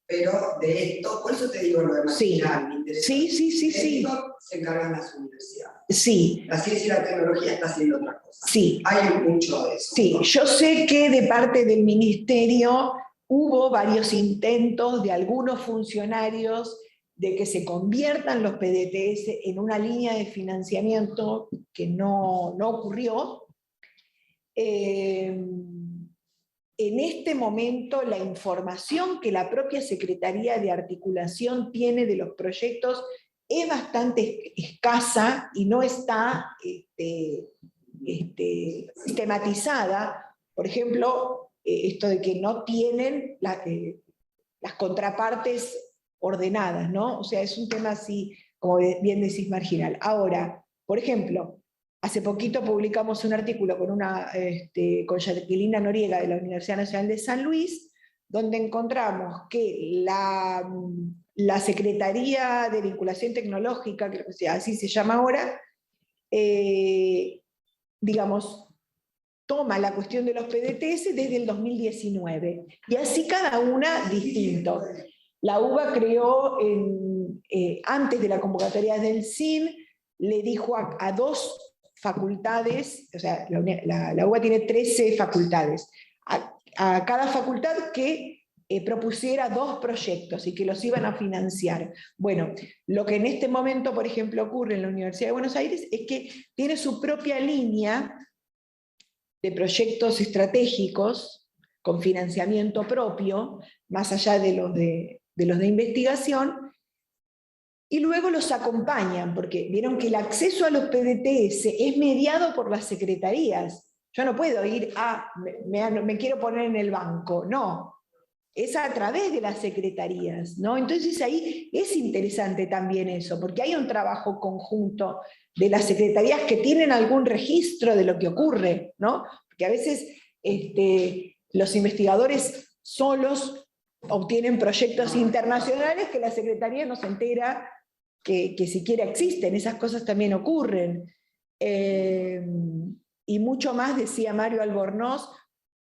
pero de esto, por eso te digo lo de marginal, me interesa. Sí. Esto se encargan las universidades. Sí. La ciencia y la tecnología está haciendo otra cosa. Sí. Hay mucho de eso. Sí, ¿no? yo sé que de parte del ministerio hubo varios intentos de algunos funcionarios de que se conviertan los PDTS en una línea de financiamiento que no ocurrió. En este momento la información que la propia Secretaría de Articulación tiene de los proyectos es bastante escasa y no está sistematizada. Por ejemplo, esto de que no tienen las contrapartes ordenadas, ¿no? O sea, es un tema así, como bien decís, marginal. Ahora, por ejemplo, hace poquito publicamos un artículo con Jacqueline Noriega de la Universidad Nacional de San Luis, donde encontramos que la Secretaría de Vinculación Tecnológica, creo que así se llama ahora, digamos, toma la cuestión de los PDTS desde el 2019, y así cada una distinto. La UBA creó, antes de la convocatoria del CIN, le dijo a 2 facultades, o sea, la UBA tiene 13 facultades, a cada facultad que propusiera 2 proyectos y que los iban a financiar. Bueno, lo que en este momento, por ejemplo, ocurre en la Universidad de Buenos Aires es que tiene su propia línea de proyectos estratégicos con financiamiento propio, más allá de los de investigación, y luego los acompañan, porque vieron que el acceso a los PDTS es mediado por las secretarías. Yo no puedo ir me quiero poner en el banco, no. Es a través de las secretarías, ¿no? Entonces ahí es interesante también eso, porque hay un trabajo conjunto de las secretarías que tienen algún registro de lo que ocurre, ¿no? Porque a veces los investigadores solos obtienen proyectos internacionales que la secretaría no se entera que siquiera existen, esas cosas también ocurren. Y mucho más, decía Mario Albornoz,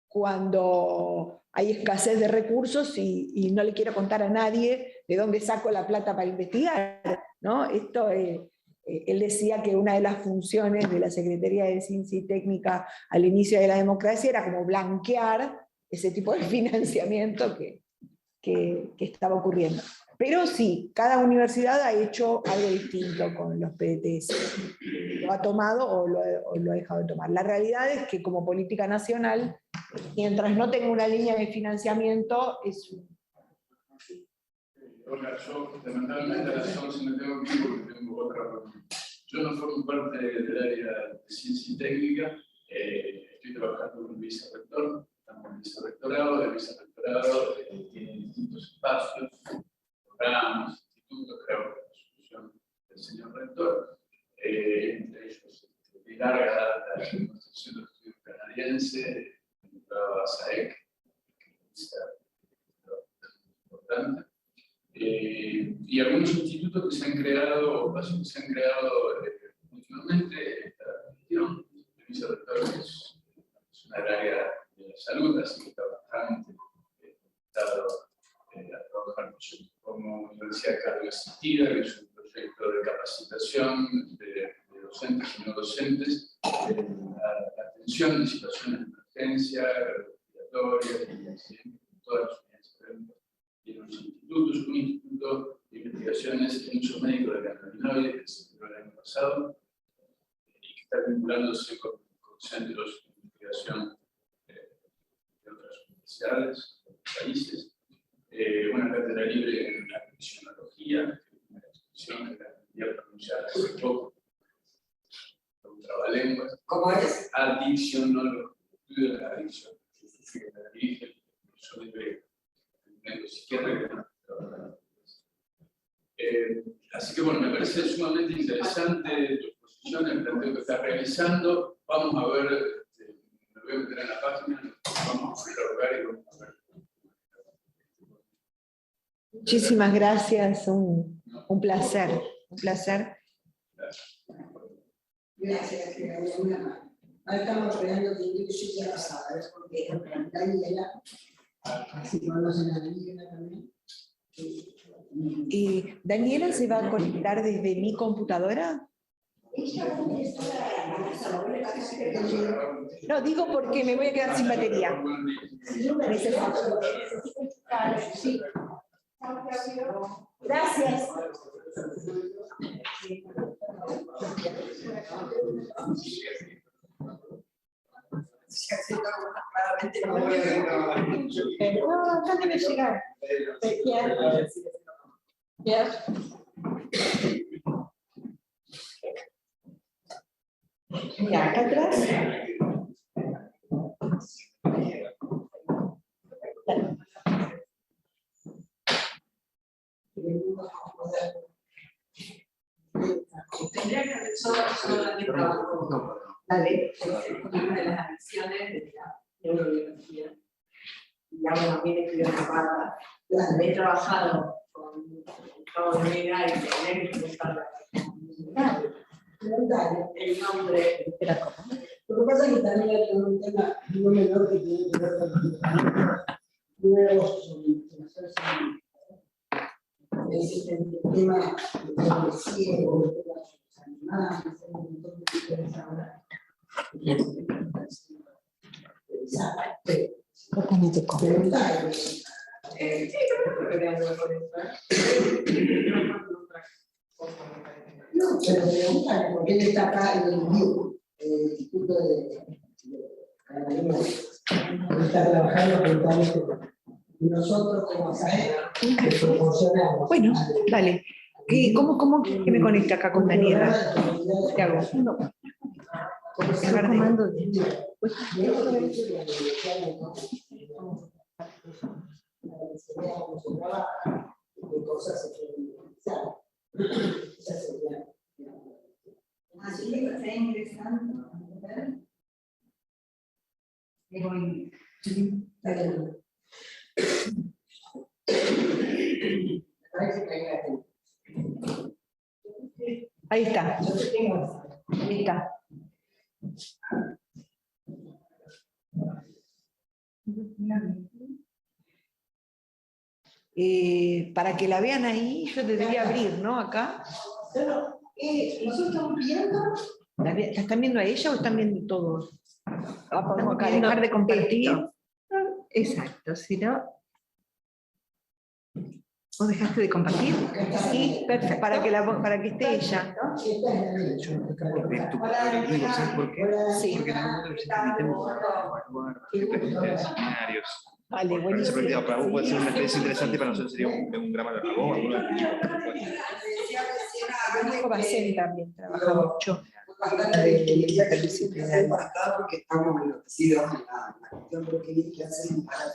cuando hay escasez de recursos y no le quiero contar a nadie de dónde saco la plata para investigar, ¿no? Esto, él decía que una de las funciones de la Secretaría de Ciencia y Técnica al inicio de la democracia era como blanquear ese tipo de financiamiento que estaba ocurriendo. Pero sí, cada universidad ha hecho algo distinto con los PDTS. Lo ha tomado o lo ha dejado de tomar. La realidad es que como política nacional, mientras no tenga una línea de financiamiento, es un... Hola, yo lamentablemente a las 11 me tengo que ir porque tengo otra reunión. Yo no formo parte del área de ciencia y técnica, estoy trabajando con vicerrector, estamos en vicerrectorado, el vicerrectorado tiene distintos espacios, programas, institutos, creo que la solución del señor rector, entre ellos de larga data la Institución de Estudios Canadiense, vinculado a SAEC, que es importante, y algunos institutos que se han creado, espacios que se han creado últimamente. Esta región, el vicerrector es una área de la salud, así que está bastante invitado a trabajar como Universidad Cardiovascular, que es un proyecto de capacitación de docentes y no docentes, la atención en situaciones de emergencia, respiratorias y accidentes, en todas las unidades académicas tiene unos institutos, un instituto de investigaciones en uso médico de cannabinoides que se creó el año pasado y que está vinculándose con centros de investigación de otras universidades, de otros países. Una cátedra libre en la adiccionología, una expresión que la aprendí a pronunciar hace poco, un trabalenguas. ¿Cómo es? Adiccionología, estudio de la adicción, que la dirige el profesor libre, el médico psiquiatra que trabaja. Así que bueno, me parece sumamente interesante tu exposición, el planteo que estás realizando. Vamos a ver, me voy a meter en la página, vamos a dialogar y vamos a ver. Muchísimas gracias, un placer, un placer. Gracias, ahora estamos creando que yo ya pasaba, ¿ves? Porque Daniela, si conocen a Daniela también. ¿Y Daniela se va a conectar desde mi computadora? No, digo porque me voy a quedar sin batería. Sí. Gracias. No, acá debe llegar. Ya, acá atrás. Tendría que hacer solo el trabajo. Dale, una de las adicciones de la neurobiología. Y bueno, bien estudiado en Harvard. He trabajado con Gustavo de Vega y con él el nombre. Lo que pasa es que también hay un tema no menor que tiene que ver con nuevos sobre investigación. Es el tema de los ciegos, de los animales, hay un montón de cuestiones ahora. Totalmente Preguntarles. Sí, creo que tengo que ver con eso. No, pero preguntarle, porque él está acá en el Instituto de Cannabinoides. Él está trabajando puntualmente con nosotros como SAE, que proporcionamos. Bueno, dale. ¿Cómo que me conecta acá con Daniela? ¿Qué hago? No. Comando Así que está ingresando. Ahí está. Ahí está. Para que la vean ahí, yo debería abrir, ¿no? Acá. Nosotros estamos viendo. ¿La están viendo a ella o están viendo todos? Podemos acá Viendo dejar de compartir. esto. Exacto, si no. ¿Vos dejaste de compartir? Sí, perfecto, para que esté ella. Yo acá porque tu digo, ¿sabes por qué? Sí. Porque en algún momento te invitemos a evaluar de seminarios. Vale, Parece buenísimo. práctico, para vos puede ser una experiencia interesante, para nosotros sería un gran valor. A vos, alguno de Benito Bacén también trabaja mucho. Interdisciplinario porque estamos enloquecidos en la cuestión porque que hacen para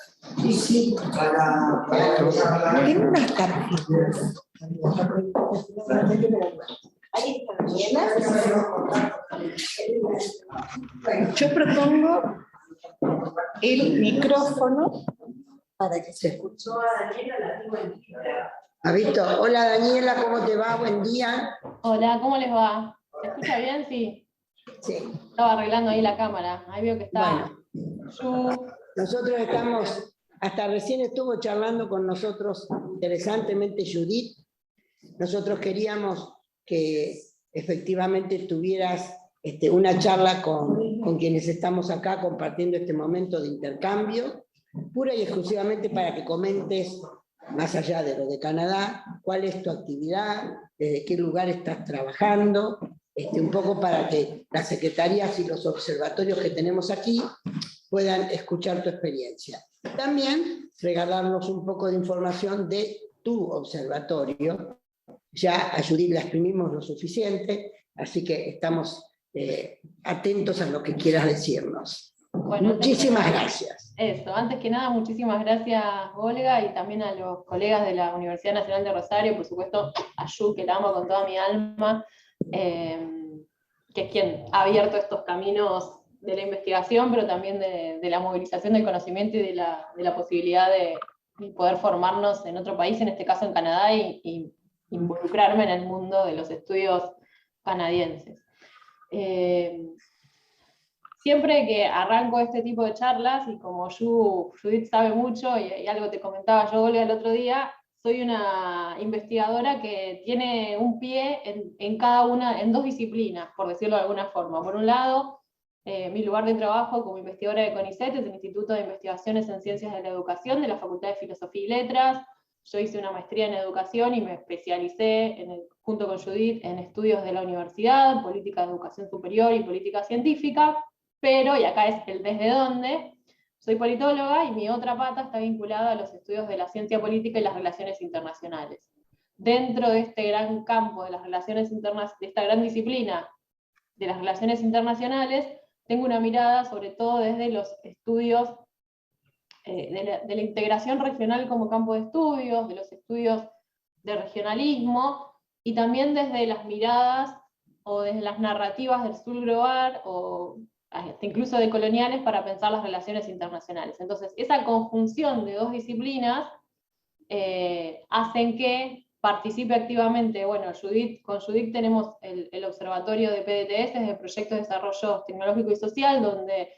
Tengo unas tarjetas. Ahí está. Yo propongo el micrófono Para que se escuche. Yo a Daniela la tengo en Twitter. ¿Ha visto? Hola Daniela, ¿cómo te va? Buen día. Hola, ¿cómo les va? ¿Se escucha bien? Sí. Sí. Estaba arreglando ahí la cámara. Ahí veo que está. Nosotros estamos, hasta recién estuvo charlando con nosotros interesantemente Judith. Nosotros queríamos que efectivamente tuvieras una charla con quienes estamos acá compartiendo este momento de intercambio, pura y exclusivamente para que comentes más allá de lo de Canadá, cuál es tu actividad, desde qué lugar estás trabajando, un poco para que las secretarías y los observatorios que tenemos aquí puedan escuchar tu experiencia. También regalarnos un poco de información de tu observatorio. Ya a Judith la exprimimos lo suficiente, así que estamos atentos a lo que quieras decirnos. Bueno, Muchísimas gracias. Eso, antes que nada, muchísimas gracias, Olga, y también a los colegas de la Universidad Nacional de Rosario, por supuesto, a Yu, que la amo con toda mi alma, que es quien ha abierto estos caminos de la investigación, pero también de la movilización del conocimiento y de la posibilidad de poder formarnos en otro país, en este caso en Canadá, y involucrarme en el mundo de los estudios canadienses. Siempre que arranco este tipo de charlas, y como Judith sabe mucho, y algo te comentaba yo, Olga, el otro día, soy una investigadora que tiene un pie en dos disciplinas, por decirlo de alguna forma. Por un lado, mi lugar de trabajo como investigadora de CONICET es el Instituto de Investigaciones en Ciencias de la Educación de la Facultad de Filosofía y Letras. Yo hice una maestría en educación y me especialicé, junto con Judith, en estudios de la universidad, política de educación superior y política científica. Pero, y acá es el desde dónde, soy politóloga y mi otra pata está vinculada a los estudios de la ciencia política y las relaciones internacionales. Dentro de este gran campo de las relaciones internacionales, de esta gran disciplina de las relaciones internacionales, tengo una mirada sobre todo desde los estudios de la integración regional como campo de estudios, de los estudios de regionalismo, y también desde las miradas o desde las narrativas del sur global, o incluso de coloniales, para pensar las relaciones internacionales. Entonces, esa conjunción de dos disciplinas hacen que participe activamente. Bueno, con Judith tenemos el observatorio de PDTS, de Proyectos de Desarrollo Tecnológico y Social, donde,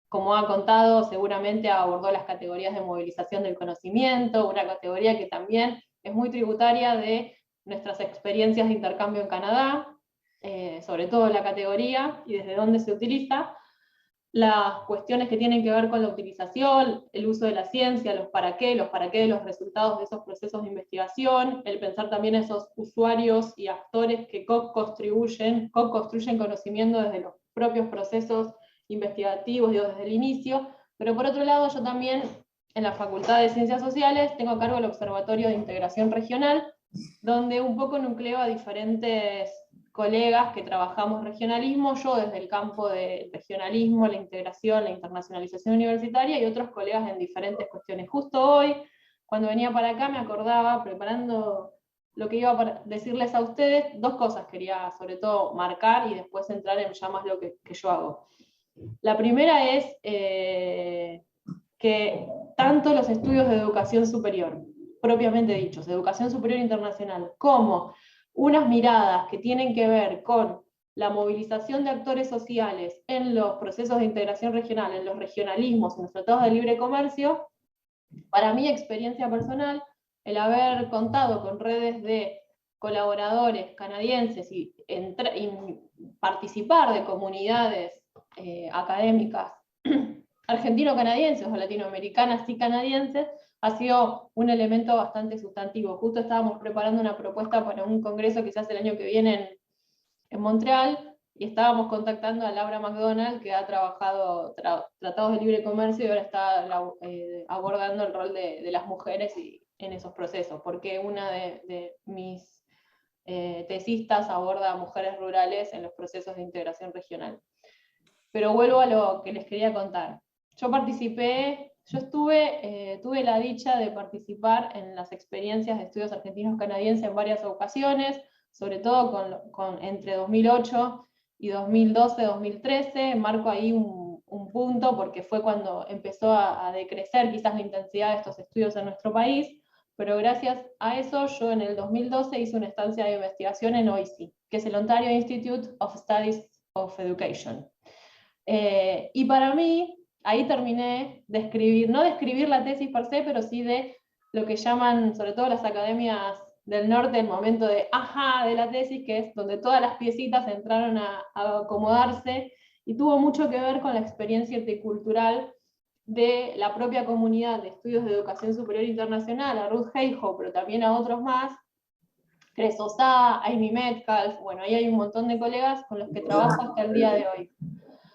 como ha contado, seguramente abordó las categorías de movilización del conocimiento, una categoría que también es muy tributaria de nuestras experiencias de intercambio en Canadá, sobre todo la categoría y desde dónde se utiliza, las cuestiones que tienen que ver con la utilización, el uso de la ciencia, los para qué de los resultados de esos procesos de investigación, el pensar también esos usuarios y actores que co-construyen conocimiento desde los propios procesos investigativos, digo, desde el inicio. Pero por otro lado, yo también en la Facultad de Ciencias Sociales tengo a cargo el Observatorio de Integración Regional, donde un poco nucleo a diferentes colegas que trabajamos regionalismo, yo desde el campo del regionalismo, la integración, la internacionalización universitaria, y otros colegas en diferentes cuestiones. Justo hoy, cuando venía para acá, me acordaba, preparando lo que iba a decirles a ustedes, dos cosas quería sobre todo marcar y después entrar en ya más lo que yo hago. La primera es que tanto los estudios de educación superior, propiamente dichos, de educación superior internacional, como unas miradas que tienen que ver con la movilización de actores sociales en los procesos de integración regional, en los regionalismos, en los tratados de libre comercio, para mi experiencia personal, el haber contado con redes de colaboradores canadienses y participar de comunidades académicas argentino-canadienses o latinoamericanas y canadienses, ha sido un elemento bastante sustantivo. Justo estábamos preparando una propuesta para un congreso que se hace el año que viene en Montreal, y estábamos contactando a Laura McDonald, que ha trabajado tratados de libre comercio y ahora está abordando el rol de las mujeres en esos procesos, porque una de mis tesistas aborda a mujeres rurales en los procesos de integración regional. Pero vuelvo a lo que les quería contar. Tuve la dicha de participar en las experiencias de estudios argentinos-canadienses en varias ocasiones, sobre todo entre 2008 y 2012-2013, marco ahí un punto porque fue cuando empezó a decrecer quizás la intensidad de estos estudios en nuestro país, pero gracias a eso yo en el 2012 hice una estancia de investigación en OIC, que es el Ontario Institute of Studies of Education. Y para mí, ahí terminé de escribir, no de escribir la tesis per se, pero sí de lo que llaman, sobre todo las academias del norte, el momento de ajá de la tesis, que es donde todas las piecitas entraron a acomodarse, y tuvo mucho que ver con la experiencia intercultural de la propia comunidad de estudios de educación superior internacional, a Ruth Heijo, pero también a otros más, Cres Osá, Amy Metcalf, bueno, ahí hay un montón de colegas con los que trabajo hasta el día de hoy.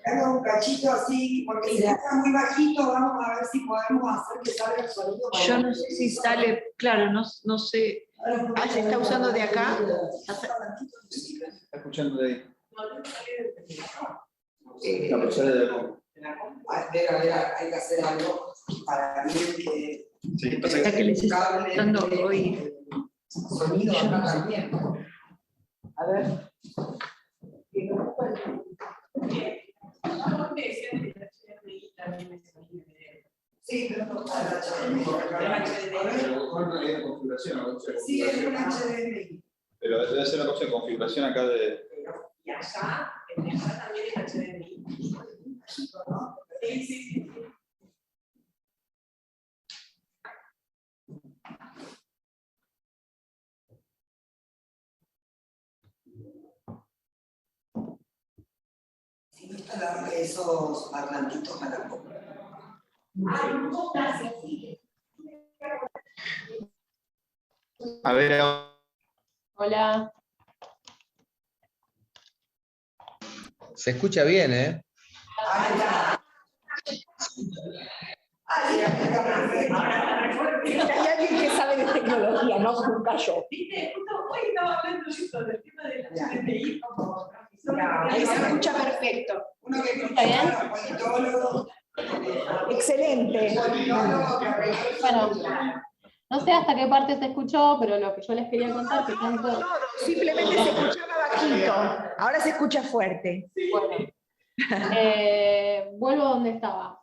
Hago un cachito así, porque si está muy bajito, vamos a ver si podemos hacer que salga el sonido. Yo no sé si sale, claro, no sé. Ah, ¿se está usando de acá? Está escuchando de ahí. Eh, La persona de acá. Hay que hacer algo para mí que... Sí, pasa que Hasta que les está dando hoy. Sonido acá también. A ver. Sí, pero no está el HDMI. hay una configuración, ¿no? Sí, es un HDMI. Pero debe ser una cosa de configuración acá de. Y allá también es HDMI. Sí, sí. Si no instalaron esos parlantitos a la boca. A ver, Hola. Se escucha bien, ¿eh? Hay alguien que sabe de tecnología, no nunca yo. Viste, justo hoy estaba hablando yo del tema de la HDMI como Ahí se escucha perfecto. Uno que ¿Está bien? politólogo. Excelente. Bueno, no sé hasta qué parte se escuchó, pero lo que yo les quería contar, que tanto... Todo, simplemente se escuchaba bajito. Ahora se escucha fuerte. Bueno, vuelvo a donde estaba.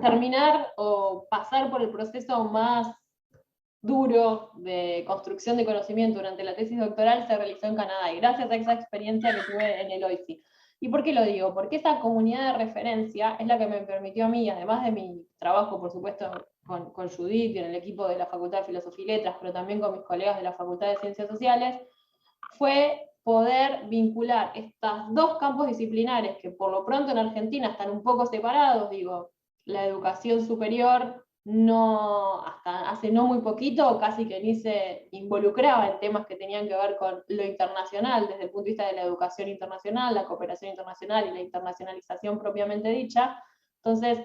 Terminar o pasar por el proceso más duro de construcción de conocimiento durante la tesis doctoral se realizó en Canadá, y gracias a esa experiencia que tuve en el OISI. ¿Y por qué lo digo? Porque esa comunidad de referencia es la que me permitió a mí, además de mi trabajo, por supuesto, con Judith y en el equipo de la Facultad de Filosofía y Letras, pero también con mis colegas de la Facultad de Ciencias Sociales, fue poder vincular estos dos campos disciplinares que por lo pronto en Argentina están un poco separados, digo, la educación superior hasta hace no muy poquito casi que ni se involucraba en temas que tenían que ver con lo internacional, desde el punto de vista de la educación internacional, la cooperación internacional y la internacionalización propiamente dicha. Entonces,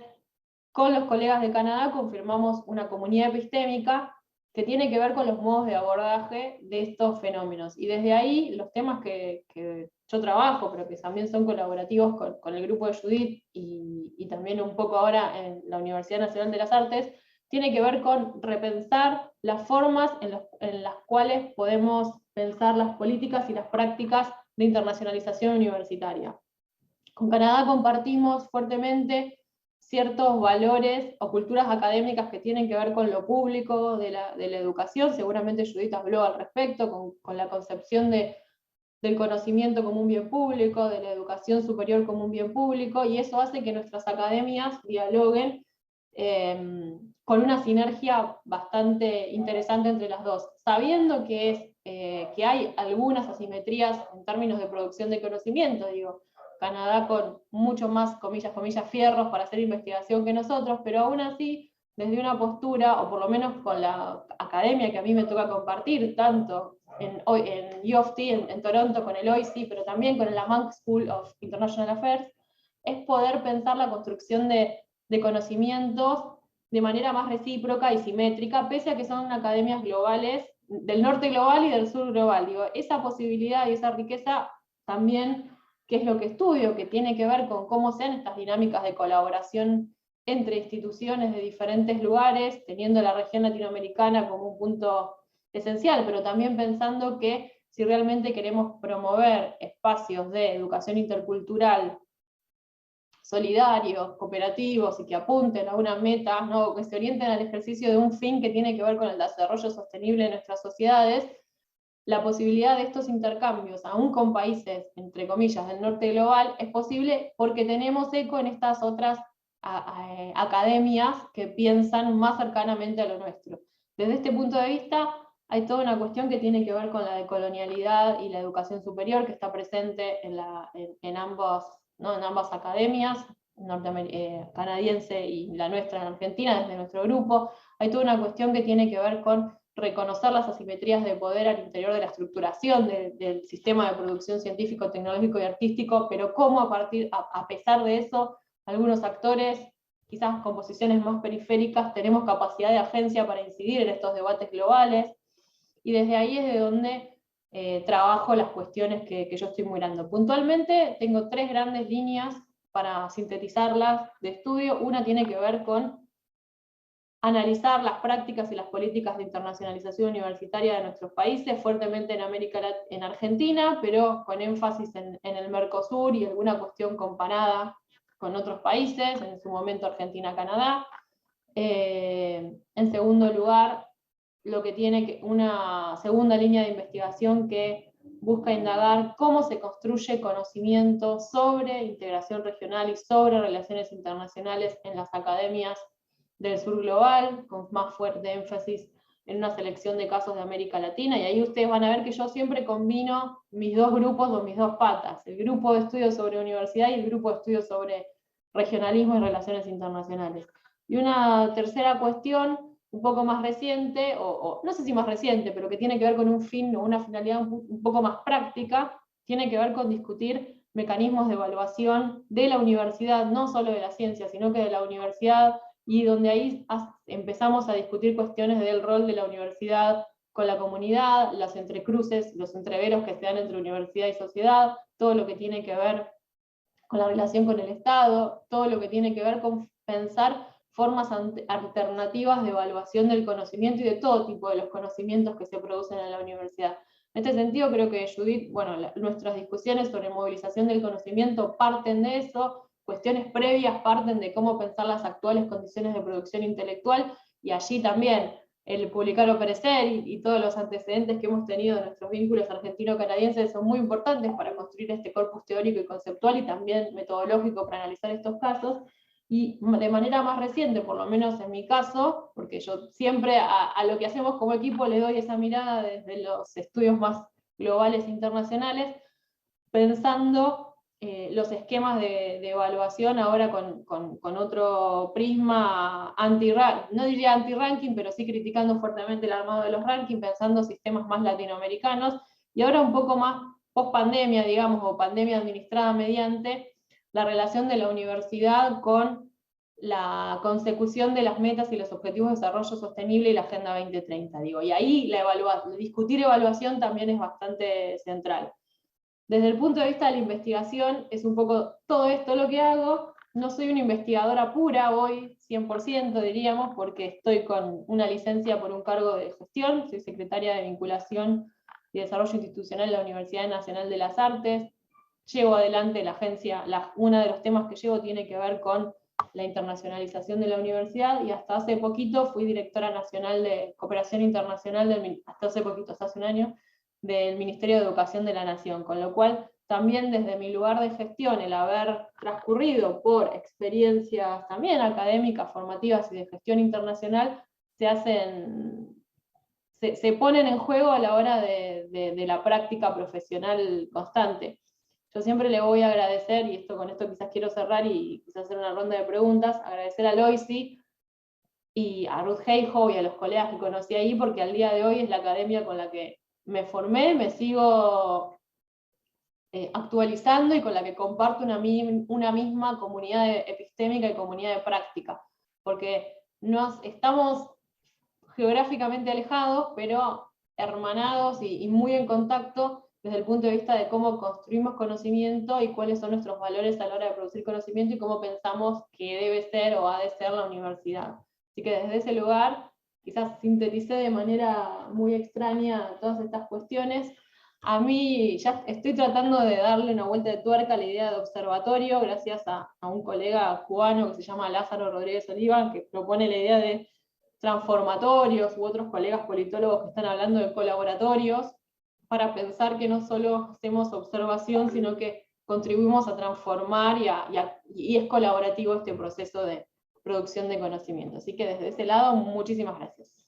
con los colegas de Canadá confirmamos una comunidad epistémica que tiene que ver con los modos de abordaje de estos fenómenos. Y desde ahí, los temas que yo trabajo, pero que también son colaborativos con el grupo de Judith y también un poco ahora en la Universidad Nacional de las Artes, tiene que ver con repensar las formas en las cuales podemos pensar las políticas y las prácticas de internacionalización universitaria. Con Canadá compartimos fuertemente ciertos valores o culturas académicas que tienen que ver con lo público de la educación. Seguramente Judith habló al respecto, con la concepción del conocimiento como un bien público, de la educación superior como un bien público, y eso hace que nuestras academias dialoguen con una sinergia bastante interesante entre las dos, sabiendo que hay algunas asimetrías en términos de producción de conocimiento, digo, Canadá con mucho más, comillas, fierros para hacer investigación que nosotros, pero aún así, desde una postura, o por lo menos con la academia que a mí me toca compartir, tanto en U of T, en Toronto, con el OISI, pero también con la Munk School of International Affairs, es poder pensar la construcción de conocimientos de manera más recíproca y simétrica, pese a que son academias globales, del norte global y del sur global. Digo, esa posibilidad y esa riqueza también, que es lo que estudio, que tiene que ver con cómo sean estas dinámicas de colaboración entre instituciones de diferentes lugares, teniendo la región latinoamericana como un punto esencial, pero también pensando que si realmente queremos promover espacios de educación intercultural solidarios, cooperativos y que apunten a una meta, ¿no? Que se orienten al ejercicio de un fin que tiene que ver con el desarrollo sostenible de nuestras sociedades, la posibilidad de estos intercambios, aún con países, entre comillas, del norte global, es posible porque tenemos eco en estas otras academias que piensan más cercanamente a lo nuestro. Desde este punto de vista, hay toda una cuestión que tiene que ver con la decolonialidad y la educación superior, que está presente en ambas academias, canadiense y la nuestra en Argentina, desde nuestro grupo. Hay toda una cuestión que tiene que ver con reconocer las asimetrías de poder al interior de la estructuración del sistema de producción científico, tecnológico y artístico, pero cómo a pesar de eso, algunos actores, quizás con posiciones más periféricas, tenemos capacidad de agencia para incidir en estos debates globales, y desde ahí es de donde trabajo las cuestiones que yo estoy mirando. Puntualmente tengo 3 grandes líneas para sintetizarlas de estudio. Una tiene que ver con analizar las prácticas y las políticas de internacionalización universitaria de nuestros países, fuertemente en Argentina, pero con énfasis en el Mercosur y alguna cuestión comparada con otros países, en su momento Argentina-Canadá. En segundo lugar, una segunda línea de investigación que busca indagar cómo se construye conocimiento sobre integración regional y sobre relaciones internacionales en las academias del sur global, con más fuerte énfasis en una selección de casos de América Latina, y ahí ustedes van a ver que yo siempre combino mis 2 grupos o mis 2 patas, el grupo de estudios sobre universidad y el grupo de estudios sobre regionalismo y relaciones internacionales. Y una tercera cuestión, un poco más reciente, o no sé si más reciente, pero que tiene que ver con un fin o una finalidad un poco más práctica, tiene que ver con discutir mecanismos de evaluación de la universidad, no solo de la ciencia, sino que de la universidad, y donde ahí empezamos a discutir cuestiones del rol de la universidad con la comunidad, los entrecruces, los entreveros que se dan entre universidad y sociedad, todo lo que tiene que ver con la relación con el Estado, todo lo que tiene que ver con pensar formas alternativas de evaluación del conocimiento y de todo tipo de los conocimientos que se producen en la universidad. En este sentido creo que Judith, nuestras discusiones sobre movilización del conocimiento parten de eso, cuestiones previas parten de cómo pensar las actuales condiciones de producción intelectual, y allí también el publicar o perecer y todos los antecedentes que hemos tenido de nuestros vínculos argentino-canadienses son muy importantes para construir este corpus teórico y conceptual y también metodológico para analizar estos casos. Y de manera más reciente, por lo menos en mi caso, porque yo siempre a lo que hacemos como equipo le doy esa mirada desde los estudios más globales e internacionales, pensando los esquemas de evaluación ahora con otro prisma no diría anti-ranking, pero sí criticando fuertemente el armado de los rankings, pensando sistemas más latinoamericanos, y ahora un poco más post-pandemia, digamos, o pandemia administrada mediante la relación de la universidad con la consecución de las metas y los objetivos de desarrollo sostenible y la Agenda 2030, digo, y ahí discutir evaluación también es bastante central. Desde el punto de vista de la investigación, es un poco todo esto lo que hago. No soy una investigadora pura hoy, 100% diríamos, porque estoy con una licencia por un cargo de gestión, soy secretaria de Vinculación y Desarrollo Institucional de la Universidad Nacional de las Artes, llevo adelante la agencia, uno de los temas que llevo tiene que ver con la internacionalización de la universidad, y hasta hace poquito fui directora nacional de Cooperación Internacional, hasta hace un año, del Ministerio de Educación de la Nación, con lo cual también desde mi lugar de gestión, el haber transcurrido por experiencias también académicas, formativas y de gestión internacional, se ponen en juego a la hora de la práctica profesional constante. Yo siempre le voy a agradecer, y con esto quizás quiero cerrar y quizás hacer una ronda de preguntas, agradecer a Loisy y a Ruth Heijo y a los colegas que conocí ahí, porque al día de hoy es la academia con la que me formé, me sigo actualizando y con la que comparto una misma comunidad epistémica y comunidad de práctica, porque estamos geográficamente alejados, pero hermanados y muy en contacto desde el punto de vista de cómo construimos conocimiento y cuáles son nuestros valores a la hora de producir conocimiento y cómo pensamos que debe ser o ha de ser la universidad. Así que desde ese lugar, quizás sinteticé de manera muy extraña todas estas cuestiones. A mí ya estoy tratando de darle una vuelta de tuerca a la idea de observatorio, gracias a un colega cubano que se llama Lázaro Rodríguez Oliva, que propone la idea de transformatorios, u otros colegas politólogos que están hablando de colaboratorios, para pensar que no solo hacemos observación, sino que contribuimos a transformar y es colaborativo este proceso de producción de conocimiento. Así que desde ese lado, muchísimas gracias.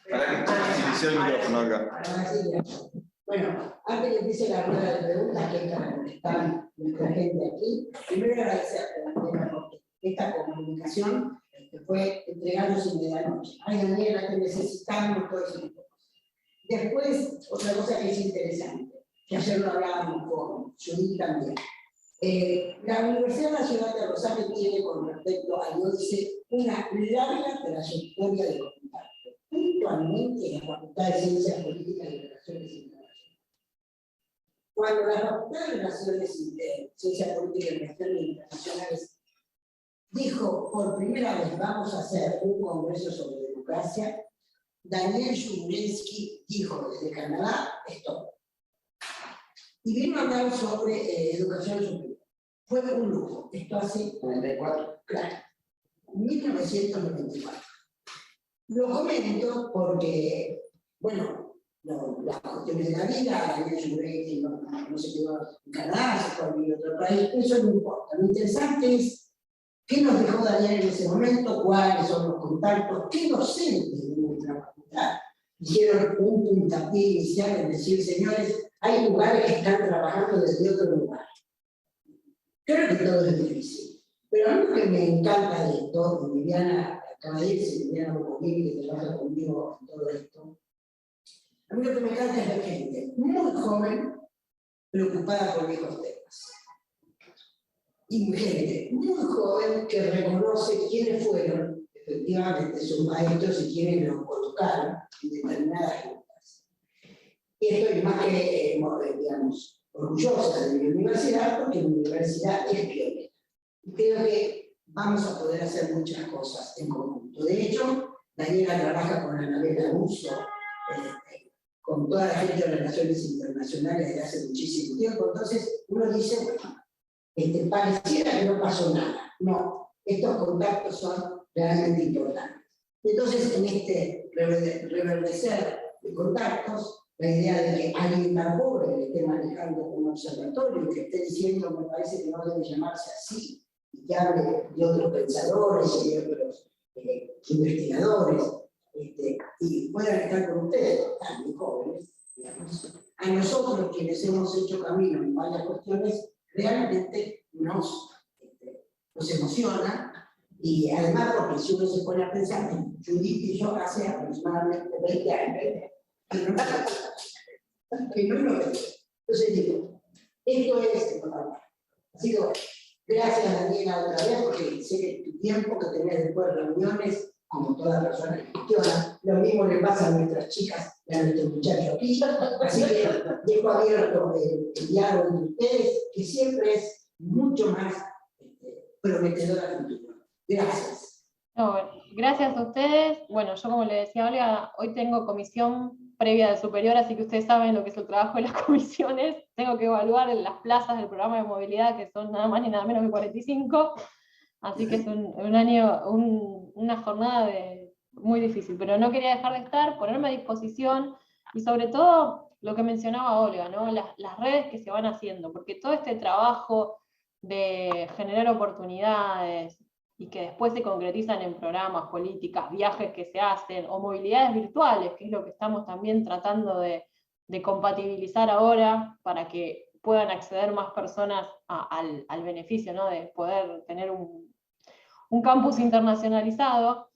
Para que inició el micrófono acá. Bueno, antes que empiece la rueda de preguntas, que es para contestar nuestra gente aquí, primero agradecer a Daniela porque esta comunicación fue entregando sin medianoche. Ay, Daniela, te necesitamos, todo eso. Después, otra cosa que es interesante, que ayer lo hablábamos con Judith también. La Universidad Nacional de Rosario tiene con respecto a IOICE una larga trayectoria de contacto, puntualmente en la Facultad de Ciencias Políticas y Relaciones Internacionales. Cuando la Facultad de Ciencias Políticas y Relaciones Internacionales dijo por primera vez vamos a hacer un congreso sobre democracia, Daniel Chmurensky dijo desde Canadá, stop. Y vino a hablar sobre educación superior. Fue un lujo. Esto hace 94, claro, 1994. Lo comento porque, bueno, las cuestiones de la vida, Daniel Chmurensky no se quedó en Canadá, se fue a vivir a otro país, eso no importa. Lo interesante es qué nos dejó Daniel en ese momento, cuáles son los contactos, qué docentes de nuestra facultad hicieron un puntapié inicial en decir, señores, hay lugares que están trabajando desde otro lugar. Creo que todo es difícil, pero algo que me encanta de esto, y Viviana acaba de irse, Viviana Bocomini, que trabaja conmigo en todo esto, a mí lo que me encanta es ver gente muy joven, preocupada por viejos temas. Y gente muy joven que reconoce quiénes fueron efectivamente sus maestros y quienes los colocaron en determinadas rutas. Y estoy más que, digamos, orgullosa de mi universidad, porque mi universidad es pionera. Y creo que vamos a poder hacer muchas cosas en conjunto. De hecho, Daniela trabaja con Anabela Russo, con toda la gente de Relaciones Internacionales desde hace muchísimo tiempo. Entonces, uno dice, bueno, pareciera que no pasó nada. No, estos contactos son realmente importantes. Entonces, en este reverdecer de contactos, la idea de que alguien tan pobre que esté manejando un observatorio y que esté diciendo, me parece que no debe llamarse así, y que hable de otros pensadores y de otros investigadores, y puedan estar con ustedes, también jóvenes, digamos. A nosotros, quienes hemos hecho camino en varias cuestiones, realmente nos emociona, y además porque si uno se pone a pensar, Judith y yo hace aproximadamente 20 años, que no lo veo. Entonces digo, esto es importante. Así que bueno, gracias Daniela otra vez, porque sé que tu tiempo que tenés después de reuniones, como toda persona que gestiona, lo mismo le pasa a nuestras chicas y a nuestros muchachos aquí, así que dejo abierto el diálogo entre ustedes, que siempre es mucho más prometedor a futuro. Gracias. No, bueno, gracias a ustedes. Bueno, yo como le decía a Olga, hoy tengo comisión previa de superior, así que ustedes saben lo que es el trabajo de las comisiones. Tengo que evaluar en las plazas del programa de movilidad, que son nada más ni nada menos que 45, así que es una jornada muy difícil, pero no quería dejar de estar, ponerme a disposición, y sobre todo lo que mencionaba Olga, ¿no? Las redes que se van haciendo, porque todo este trabajo de generar oportunidades, y que después se concretizan en programas, políticas, viajes que se hacen, o movilidades virtuales, que es lo que estamos también tratando de compatibilizar ahora, para que puedan acceder más personas al beneficio, ¿no? De poder tener un campus internacionalizado.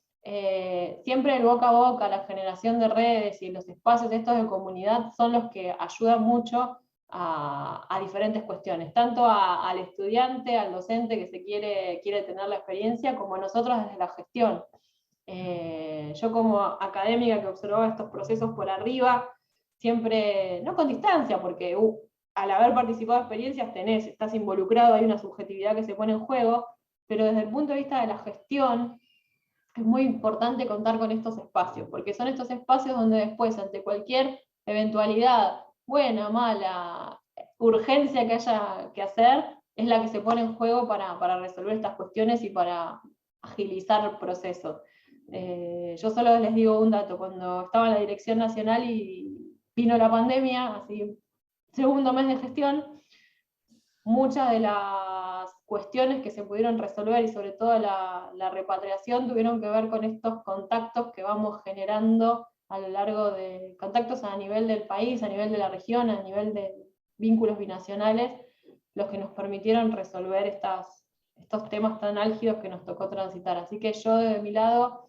Siempre el boca a boca, la generación de redes y los espacios estos de comunidad son los que ayudan mucho a diferentes cuestiones, tanto al estudiante, al docente que se quiere tener la experiencia, como a nosotros desde la gestión. Yo como académica que observaba estos procesos por arriba, siempre, no con distancia, porque al haber participado de experiencias estás involucrado, hay una subjetividad que se pone en juego, pero desde el punto de vista de la gestión, es muy importante contar con estos espacios, porque son estos espacios donde después, ante cualquier eventualidad, buena, mala, urgencia que haya que hacer, es la que se pone en juego para resolver estas cuestiones y para agilizar procesos. Yo solo les digo un dato: cuando estaba en la Dirección Nacional y vino la pandemia, así, segundo mes de gestión, muchas de las cuestiones que se pudieron resolver, y sobre todo la repatriación, tuvieron que ver con estos contactos que vamos generando a lo largo de contactos a nivel del país, a nivel de la región, a nivel de vínculos binacionales, los que nos permitieron resolver estos temas tan álgidos que nos tocó transitar. Así que yo, de mi lado,